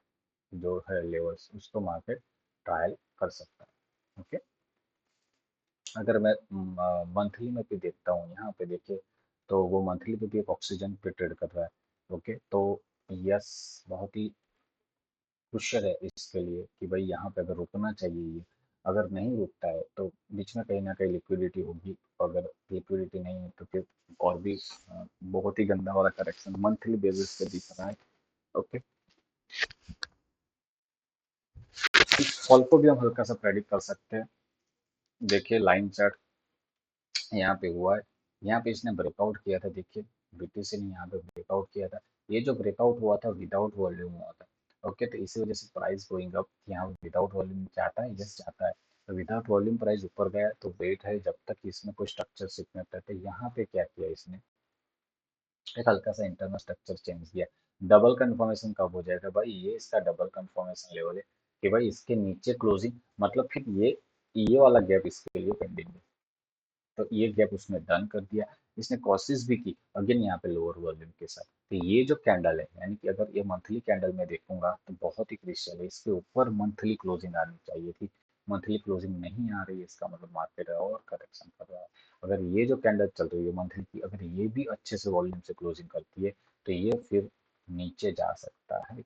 जो है लेवल्स उसको मार्केट ट्रायल कर सकता है। ओके। अगर मैं मंथली में भी देखता हूँ, यहाँ पे देखिए, तो वो मंथली पे भी एक ऑक्सीजन पे ट्रेड कर रहा है। ओके। तो यस, बहुत ही क्रुशियल है इसके लिए कि भाई यहाँ पे अगर रुकना चाहिए ये, अगर नहीं रुकता है तो बीच में कहीं ना कहीं लिक्विडिटी होगी। अगर लिक्विडिटी नहीं है तो फिर और भी बहुत ही गंदा वाला करेक्शन मंथली बेसिस पे दिख रहा है। ओके। इस फॉल को भी हम हल्का सा प्रेडिक्ट कर सकते हैं। देखिए लाइन चार्ट यहाँ पे हुआ है, यहाँ पे इसने ब्रेकआउट किया था, देखिए बीटीसी ने यहाँ पे ब्रेकआउट किया था। ये जो ब्रेकआउट हुआ था विदाउट वॉल्यूम हुआ था। ओके। तो इसी वजह से प्राइस गोइंग अप, यहाँ विदाउट वॉल्यूम जाता है, यस जाता है। तो विदाउट वॉल्यूम प्राइस ऊपर गया तो वेट है जब तक इसमें कोई स्ट्रक्चर शिफ्ट नहीं होता है। तो यहाँ पे क्या किया इसने, एक हल्का सा इंटरनल स्ट्रक्चर चेंज किया। डबल कंफर्मेशन कब हो जाएगा भाई, ये इसका डबल कंफर्मेशन लेवल है कि भाई इसके नीचे क्लोजिंग, मतलब फिर ये वाला गैप इसके लिए पेंडिंग है। तो ये गैप उसने डन कर दिया। इसने कोशिश भी की अगेन यहाँ पे लोअर वॉल्यूम के साथ। तो ये जो कैंडल है, यानी कि अगर ये मंथली कैंडल में देखूंगा तो बहुत ही क्रिशियल है, इसके ऊपर मंथली क्लोजिंग आनी चाहिए थी। मंथली क्लोजिंग नहीं आ रही है, इसका मतलब मार्केट और करेक्शन कर रहा है। अगर ये जो कैंडल चल रही है मंथली की, अगर ये भी अच्छे से वॉल्यूम से क्लोजिंग करती है तो ये फिर नीचे जा सकता है।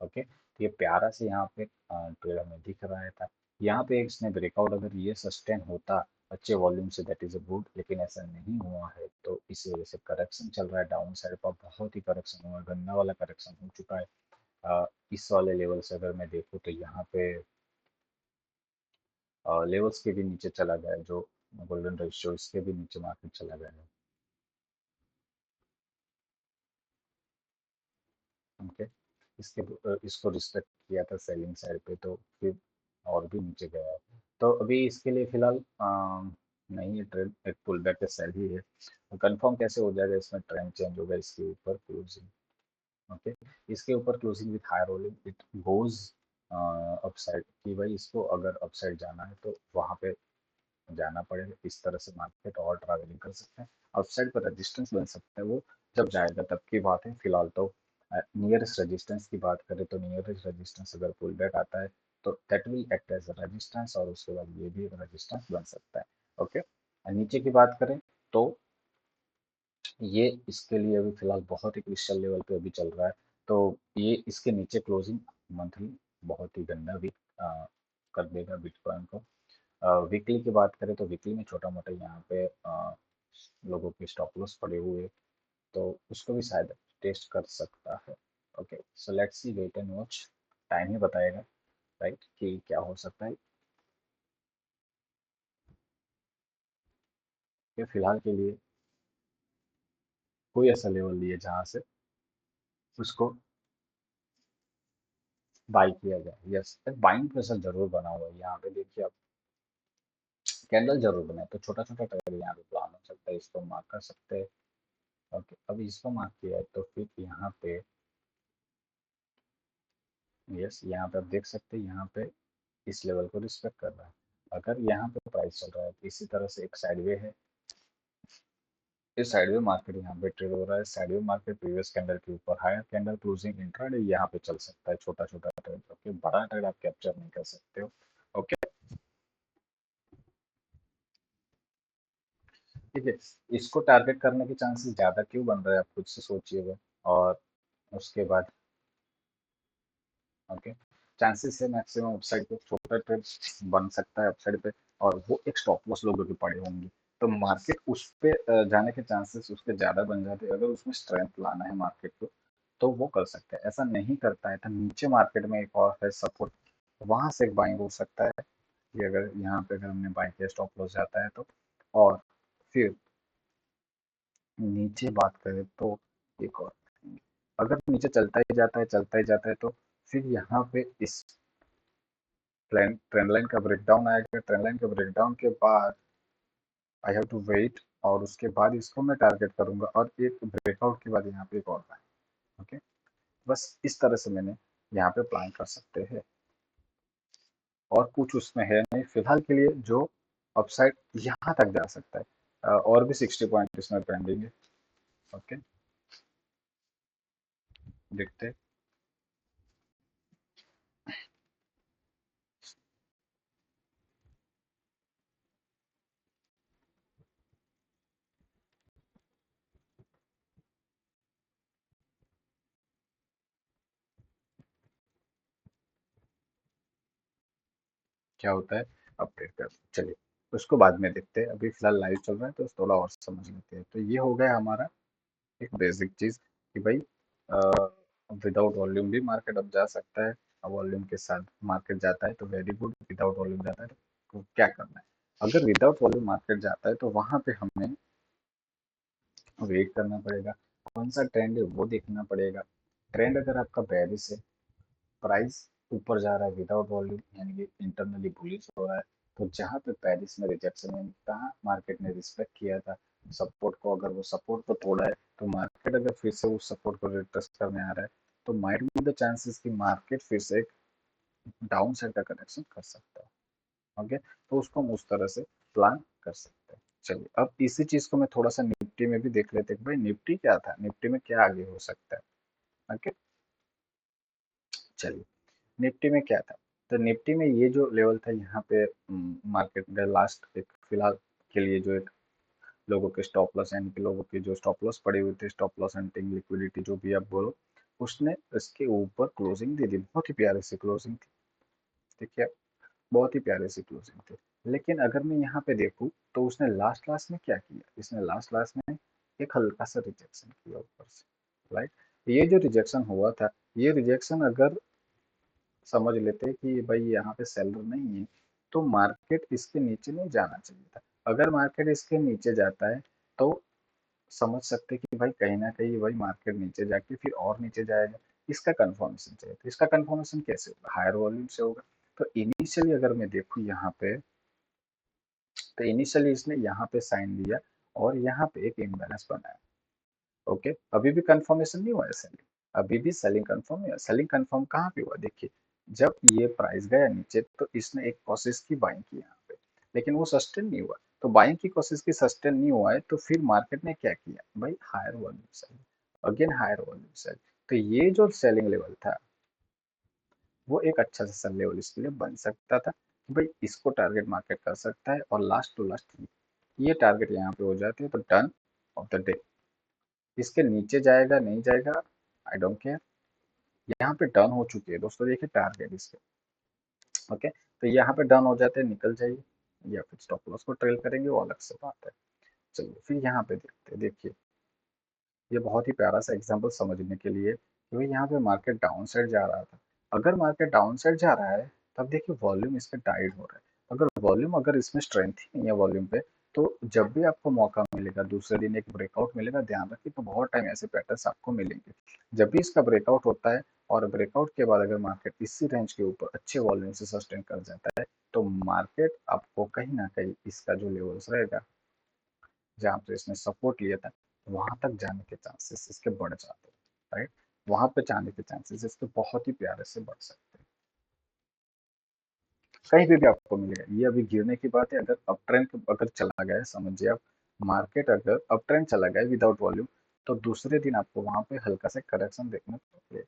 ओके। तो ये प्यारा से यहाँ पे ट्रेड हमें दिख रहा था। यहाँ पे इसने ब्रेकआउट, अगर ये सस्टेन होता अच्छे volume say that is a good, लेकिन ऐसा नहीं हुआ है तो इसी वजह से करेक्शन चल रहा है। डाउन साइड पर बहुत ही करेक्शन हुआ है, गंदा वाला करेक्शन हो चुका है। इस वाले लेवल से अगर मैं देखूँ तो यहाँ पे लेवल्स के भी नीचे चला गया है, जो गोल्डन रेशियो इसके भी नीचे मार्केट चला गया है। ओके। इसको रिस्पेक्ट किया था सेलिंग साइड पे, तो फिर और भी नीचे गया है। तो अभी इसके लिए फिलहाल नहीं है ट्रेंड, एक पुल बैक पे सेल ही है। कंफर्म कैसे हो जाएगा, इसमें ट्रेंड चेंज होगा इसके ऊपर क्लोजिंग। ओके। इसके ऊपर closing with higher rolling it goes upside, कि भाई इसको अगर अपसाइड जाना है तो वहां पे जाना पड़ेगा। इस तरह से मार्केट और ट्रैवलिंग कर सकते हैं। आउटसाइड पर रेजिस्टेंस बन सकता है, वो जब जाएगा तब की बात है। फिलहाल तो नियरेस्ट रेजिस्टेंस की बात करें तो नियरेस्ट रेजिस्टेंस अगर पुल बैक आता है तो that will act as a resistance, और उसके बाद ये भी एक रेजिस्टेंस बन सकता है। ओके। नीचे की बात करें तो ये इसके लिए अभी फिलहाल बहुत ही क्रिटिकल लेवल पे अभी चल रहा है। तो ये इसके नीचे क्लोजिंग मंथली बहुत ही गंदा वीक कर देगा बिटकॉइन को। वीकली की बात करें तो वीकली में छोटा मोटा यहाँ पे लोगों के स्टॉप लॉस पड़े हुए, तो उसको भी शायद टेस्ट कर सकता है। Okay. So let's see, wait and watch, time ही बताएगा राइट कि क्या हो सकता है। ये फिलहाल के लिए कोई ऐसा लेवल नहीं है जहाँ से उसको बाई किया जाए। यस, बाइंग प्रेशर जरूर बना हुआ है यहाँ पे, देखिए आप कैंडल जरूर बनाए तो छोटा छोटा ट्रेड यहाँ पे प्लान हो सकता है, इसको मार्क कर सकते हैं। ओके। अभी इसको मार्क किया है तो फिर यहाँ पे यस, यहाँ पे आप देख सकते हैं यहाँ पे इस लेवल को रिस्पेक्ट कर रहा है। अगर यहाँ पे प्राइस चल रहा है तो इसी तरह से एक साइडवे है, इस साइडवे मार्केट यहाँ पे ट्रेड हो रहा है। साइडवे मार्केट प्रीवियस कैंडल के ऊपर हायर कैंडल क्लोजिंग इंट्राडे यहाँ पे चल सकता है, छोटा छोटा ट्रेड। ओके। बड़ा ट्रेड आप कैप्चर नहीं कर सकते हो। ओके। ठीक है। इसको टारगेट करने के चांसेस ज्यादा क्यों बन रहे हैं, आप खुद से सोचिएगा। और उसके बाद ओके, चांसेस है मैक्सिमम अपसाइड पे छोटा ट्रेड बन सकता है अपसाइड पे, और वो एक स्टॉप लॉस लोगों के पड़े होंगे। तो मार्केट उस पे जाने के चांसेस उसके ज्यादा बन जाते हैं। अगर उसमें स्ट्रेंथ लाना है मार्केट को तो वो कर सकते हैं। ऐसा नहीं करता है तो नीचे मार्केट में एक और है सपोर्ट, वहां से एक बाइंग हो सकता है कि अगर यहाँ पे अगर हमने बाइंग किया स्टॉप लॉस जाता है तो। और फिर नीचे बात करें तो एक और, अगर नीचे चलता ही जाता है चलता ही जाता है तो फिर यहाँ पे इस ट्रेंड लाइन का ब्रेकडाउन आएगा। ट्रेंड लाइन के ब्रेकडाउन के बाद आई हैव टू वेट, और उसके बाद इसको मैं टारगेट करूंगा, और एक ब्रेकआउट के बाद यहाँ पे एक और बाय। ओके। बस इस तरह से मैंने यहाँ पे प्लान कर सकते हैं, और कुछ उसमें है नहीं फिलहाल के लिए जो अपसाइड यहाँ तक जा सकता है। और भी 60 पॉइंट इसमें पेंडिंग है। ओके। देखते क्या होता है, अपडेट कर, चलिए उसको बाद में देखते हैं, अभी फिलहाल लाइव चल रहा है तो थोड़ा और समझ लेते हैं। तो ये हो गया हमारा एक बेसिक चीज कि भाई विदाउट वॉल्यूम भी मार्केट अप जा सकता है, वॉल्यूम के साथ मार्केट जाता है तो वेरी गुड, विदाउट वॉल्यूम जाता है तो क्या करना है। अगर विदाउट वॉल्यूम मार्केट जाता है तो वहां पे हमें वेट करना पड़ेगा, कौन सा ट्रेंड है वो देखना पड़ेगा। ट्रेंड अगर आपका बेरिश है, प्राइस ऊपर जा रहा है विदाउट वॉल्यूम यानी कि इंटरनली बुलिश हो रहा है, तो जहाँ पे पेरिस में रिजेक्शन यानी कहाँ मार्केट ने रिस्पेक्ट किया था सपोर्ट को, अगर वो सपोर्ट को तोड़ा है तो मार्केट अगर फिर से उस सपोर्ट को रिट्रेस करने आ रहा है तो माइट बी द चांसेस कि मार्केट फिर से एक डाउन साइड का करेक्शन कर सकता है। ओके, तो उसको हम उस तरह से प्लान कर सकते हैं। चलिए अब इसी चीज को मैं थोड़ा सा निफ्टी में भी देख लेते हैं कि भाई निफ्टी क्या था, निफ्टी में क्या आगे हो सकता है। ओके, चलिए निफ्टी में क्या था। तो निफ्टी में ये जो लेवल था यहाँ पे मार्केट में लास्ट एक फिलहाल के लिए जो एक लोगों के स्टॉप लॉस यानी कि लोगों के जो स्टॉप लॉस पड़े हुए थे, स्टॉप लॉस हंटिंग लिक्विडिटी जो भी आप बोलो, उसने इसके ऊपर क्लोजिंग दे दी, बहुत ही प्यारी सी क्लोजिंग थी। ठीक है, बहुत ही प्यारी सी क्लोजिंग थी। लेकिन अगर मैं यहाँ पे देखूँ तो उसने लास्ट लास्ट में क्या किया, इसने लास्ट लास्ट में एक हल्का सा रिजेक्शन किया ऊपर से, राइट। ये जो रिजेक्शन हुआ था, ये रिजेक्शन अगर समझ लेते कि भाई यहाँ पे सेलर नहीं है तो मार्केट इसके नीचे नहीं जाना चाहिए था। अगर मार्केट इसके नीचे जाता है तो समझ सकते कि भाई कहीं ना कहीं भाई मार्केट नीचे जाके फिर और नीचे जाएगा, इसका कंफर्मेशन चाहिए। तो इसका कंफर्मेशन कैसे होगा, हायर वॉल्यूम से होगा। तो इनिशियली अगर मैं देखूँ यहाँ पे, तो इनिशियली इसने यहाँ पे साइन दिया और यहाँ पे एक इम्बैलेंस बनाया। ओके, अभी भी कंफर्मेशन नहीं हुआ है सेलिंग, अभी भी सेलिंग कंफर्म है। सेलिंग कंफर्म कहाँ पे हुआ, देखिए जब ये प्राइस गया नीचे तो इसने एक कोशिश की बाइंग की यहाँ पे, लेकिन वो सस्टेन नहीं हुआ। तो बाइंग की कोशिश की, सस्टेन नहीं हुआ है, तो फिर मार्केट ने क्या किया भाई, higher volume sell, again higher volume sell. तो ये जो सेलिंग लेवल था वो एक अच्छा सा सेल लेवल इसके लिए बन सकता था कि भाई इसको टारगेट मार्केट कर सकता है, और लास्ट टू लास्ट ये टारगेट यहाँ पे हो जाती है तो डन ऑफ द डे। इसके नीचे जाएगा नहीं जाएगा, आई डोंट केयर, यहाँ पे डन हो चुकी है दोस्तों, देखिए टारगेट इसके। ओके, तो यहाँ पे डन हो जाते हैं, निकल जाइए, या फिर स्टॉप लॉस को ट्रेल करेंगे वो अलग से बात है। चलिए फिर यहाँ पे देखते हैं, देखिए ये बहुत ही प्यारा सा एग्जांपल समझने के लिए कि भाई यहाँ पे मार्केट डाउन साइड जा रहा था। अगर मार्केट डाउन साइड जा रहा है तब देखिए वॉल्यूम इसका टाइट हो रहा है। अगर वॉल्यूम, अगर इसमें स्ट्रेंथ ही नहीं है वॉल्यूम पे, तो जब भी आपको मौका मिलेगा दूसरे दिन एक ब्रेकआउट मिलेगा, ध्यान रखिए, तो बहुत टाइम ऐसे पैटर्न्स आपको मिलेंगे। जब भी इसका ब्रेकआउट होता है और ब्रेकआउट के बाद अगर मार्केट इसी रेंज के ऊपर अच्छे वॉल्यूम से सस्टेन कर जाता है तो मार्केट आपको कहीं ना कहीं इसका जो लेवल्स रहेगा जहाँ पे इसने सपोर्ट लिया था वहां तक जाने के चांसेस इसके बढ़ जाते हैं, राइट। वहां पे जाने के चांसेस इसके बहुत ही प्यारे से बढ़ सकते हैं। कहीं पे भी आपको मिलेगा, ये अभी गिरने की बात है। अगर अप ट्रेंड अगर चला गया है, समझिए आप, मार्केट अगर अप ट्रेंड चला गया विदाउट वॉल्यूम तो दूसरे दिन आपको वहां पे हल्का से करेक्शन देखने को मिलेगा,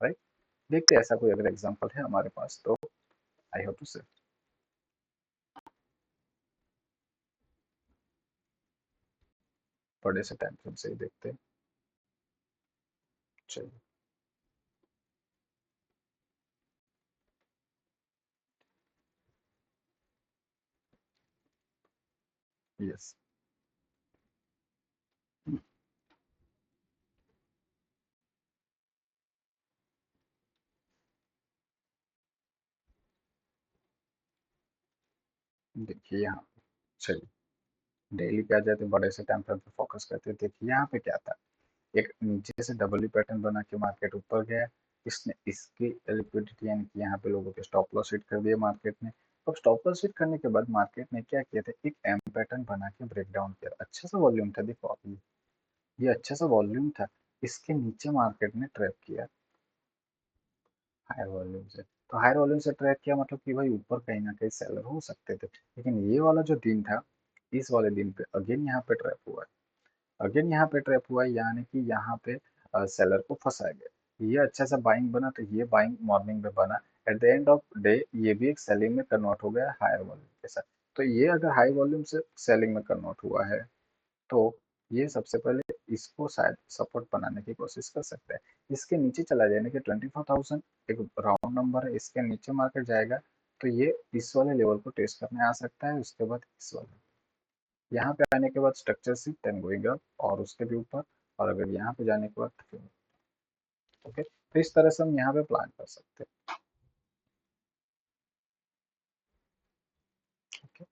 राइट। देखते हैं ऐसा कोई अगर एग्जांपल है हमारे पास तो आई होप टू से। बड़े से टाइम फ्रेम से ही देखते हैं। चलिए, यस, देखिए यहाँ, चलिए डेली पे आ जाते हैं, बड़े से टाइम फ्रेम पे फोकस करते हैं। देखिए यहाँ पे क्या था, एक नीचे से डब्ल्यू पैटर्न बना के मार्केट ऊपर गया, इसने इसकी लिक्विडिटी यानी कि यहाँ पे लोगों के स्टॉप लॉस हिट कर दिया मार्केट ने। अब स्टॉप लॉस हिट करने के बाद मार्केट ने क्या किया था, एक एम पैटर्न बना के ब्रेक डाउन किया, अच्छा सा वॉल्यूम था, देखो आप ये अच्छा सा वॉल्यूम था। इसके नीचे मार्केट ने ट्रैप किया हायर वॉल्यूम से। तो हायर वॉल्यूम से ट्रैप किया मतलब कि भाई ऊपर कहीं ना कहीं सेलर हो सकते थे, लेकिन ये वाला जो दिन था, इस वाले दिन पे अगेन यहाँ पे ट्रैप हुआ है, अगेन यहाँ पे ट्रैप हुआ है, यानी कि यहाँ पे सेलर को फंसाया गया। ये अच्छा सा बाइंग बना, तो ये बाइंग मॉर्निंग में बना, at the end of day ये भी एक सेलिंग में कन्वर्ट हो गया हायर वॉल्यूम के साथ। तो ये अगर हाई वॉल्यूम से सेलिंग में कन्वर्ट हुआ है, तो ये सबसे पहले इसको शायद सपोर्ट बनाने की कोशिश कर सकते हैं। इसके नीचे चला जाए ना कि 24,000 एक राउंड नंबर है, इसके नीचे मार्केट जाएगा तो ये इस वाले लेवल को टेस्ट करने आ सकता है, उसके बाद इस वाले, यहाँ पे आने के बाद स्ट्रक्चर सी देन गोइंग अप और उसके भी ऊपर, और अगर यहाँ पे जाने के बाद ओके, तो इस तरह से हम यहाँ पे प्लान कर सकते हैं। ओके,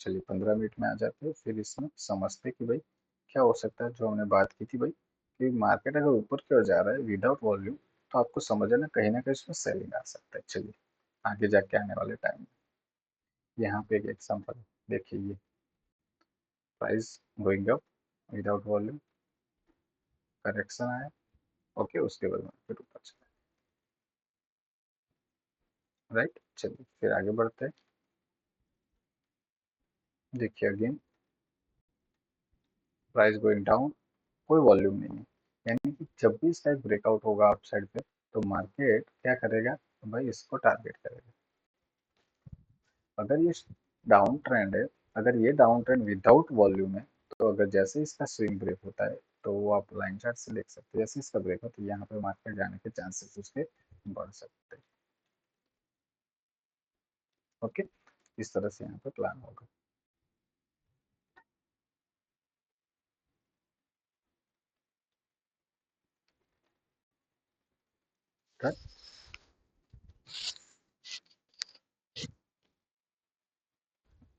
चलिए 15 मिनट में आ जाते हैं, फिर इसमें समझते हैं कि भाई क्या हो सकता है। जो हमने बात की थी भाई कि मार्केट अगर ऊपर की ओर जा रहा है विदाउट वॉल्यूम, तो आपको समझ है ना कहीं इसमें सेलिंग आ सकता है। चलिए आगे जाके आने वाले टाइम में यहाँ पे एक एग्जाम्पल देखिए, ये price going up without volume, correction आया, ओके, उसके बाद मार्केट ऊपर चला, राइट। चलिए फिर आगे बढ़ते हैं। देखिए अगेन प्राइस गोइंग डाउन, कोई वॉल्यूम नहीं है, यानी कि जब भी इसका एक ब्रेकआउट होगा अपसाइड पे, तो मार्केट क्या करेगा, तो भाई इसको टारगेट करेगा। अगर ये डाउन ट्रेंड है, अगर ये डाउन ट्रेंड विदाउट वॉल्यूम है, तो अगर जैसे इसका स्विंग ब्रेक होता है, तो वो आप लाइन चार्ट से देख सकते हैं, जैसे इसका ब्रेक होता है यहाँ पे मार्केट जाने के चांसेस उसके बढ़ सकते हैं। ओके, इस तरह से यहाँ पे प्लान होगा।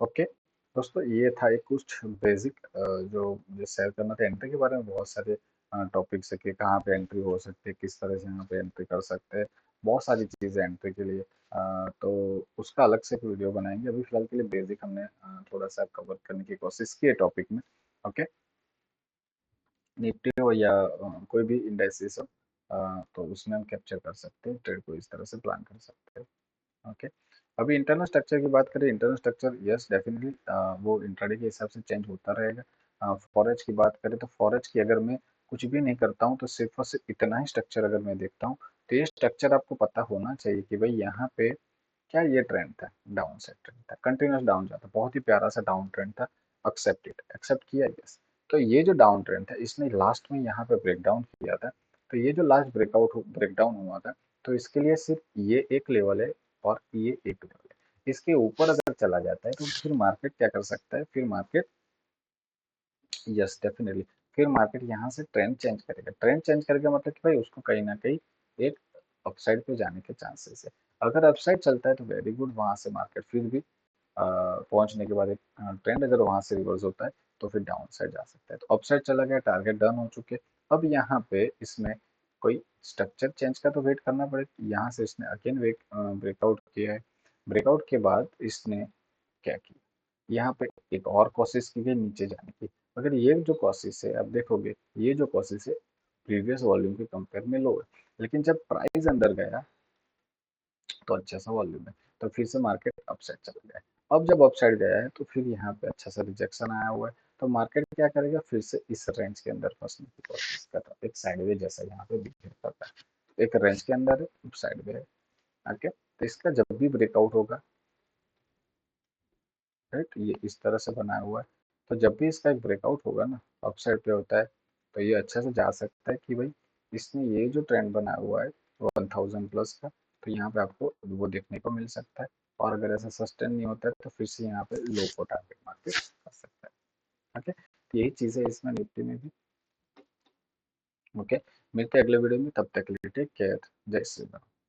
ओके दोस्तों, ये था एक कुछ बेसिक जो मुझे शेयर करना था एंट्री के बारे में। बहुत सारे टॉपिक्स है कि कहाँ पे एंट्री हो सकती है, किस तरह से यहाँ पे एंट्री कर सकते हैं, बहुत सारी चीज़ें एंट्री के लिए। तो उसका अलग से एक वीडियो बनाएंगे। अभी फिलहाल के लिए बेसिक हमने थोड़ा सा कवर करने की कोशिश की है टॉपिक में। ओके, निफ्टी हो या कोई भी इंडेक्सेस हो, तो उसमें हम कैप्चर कर सकते हैं, ट्रेड को इस तरह से प्लान कर सकते हैं। ओके, अभी इंटरनल स्ट्रक्चर की बात करें, इंटरनल स्ट्रक्चर यस डेफिनेटली वो इंट्राडे के हिसाब से चेंज होता रहेगा। फॉरेज की बात करें तो फॉरेज की अगर मैं कुछ भी नहीं करता हूँ, तो सिर्फ और सिर्फ इतना ही स्ट्रक्चर अगर मैं देखता हूँ, तो ये स्ट्रक्चर आपको पता होना चाहिए कि भाई यहाँ पे क्या ये ट्रेंड था, डाउन साइड ट्रेंड था, कंटिन्यूस डाउन जाता, बहुत ही प्यारा सा डाउन ट्रेंड था, एक्सेप्ट इट, एक्सेप्ट किया, यस। तो ये जो डाउन ट्रेंड था इसने लास्ट में यहाँ पे ब्रेक डाउन किया था, तो ये जो लास्ट ब्रेक डाउन हुआ था, तो इसके लिए सिर्फ ये एक लेवल है और ये एक लेवल है। इसके ऊपर अगर चला जाता है तो फिर मार्केट क्या कर सकता है, फिर मार्केट, यस डेफिनेटली, फिर मार्केट यहाँ से ट्रेंड चेंज करेगा। ट्रेंड चेंज करेगा मतलब कि भाई उसको कहीं ना कहीं एक अपसाइड पे जाने के चांसेस है। अगर अपसाइड चलता है तो वेरी गुड, वहां से मार्केट फिर भी पहुंचने के बाद एक ट्रेंड अगर वहां से रिवर्स होता है, तो फिर डाउन साइड जा सकता है। तो अप साइड चला गया, टारगेट डन हो चुके। अब यहाँ पे इसमें कोई स्ट्रक्चर चेंज का तो वेट करना पड़ेगा। यहाँ से इसने अगेन ब्रेकआउट किया है, ब्रेकआउट के बाद इसने क्या किया, यहाँ पे एक और कोशिश की गई नीचे जाने की। अगर ये जो कोशिश है, आप देखोगे ये जो कोशिश है प्रीवियस वॉल्यूम के कंपेयर में लो है, लेकिन जब प्राइस अंदर गया तो अच्छा सा वॉल्यूम है, तो फिर से मार्केट अपसाइड चला गया है। अब जब अपसाइड गया है तो फिर यहाँ पे अच्छा सा रिजेक्शन आया हुआ है, तो मार्केट क्या करेगा, फिर से इस रेंज के अंदर फंसने की कोशिश कर रहा है, एक साइडवे जैसा यहाँ पे बिहेव करता है, एक रेंज के अंदर है, साइडवे है। ओके, तो इसका जब भी ब्रेकआउट होगा, राइट, ये इस तरह से बनाया हुआ है, तो जब भी इसका एक ब्रेकआउट होगा ना, अपसाइड पे होता है, तो ये अच्छे से जा सकता है कि भाई इसने ये जो ट्रेंड बनाया हुआ है 1000 प्लस का, तो यहाँ पे आपको वो देखने को मिल सकता है। और अगर ऐसा सस्टेन नहीं होता है तो फिर से यहाँ पे लो को टारगेट मार्केट कर सकता है। ओके, तो यही चीज़ है इसमें निफ्टी में भी। ओके, मिलते हैं अगले वीडियो में, तब तक के लिए टेक केयर, जय श्री राम।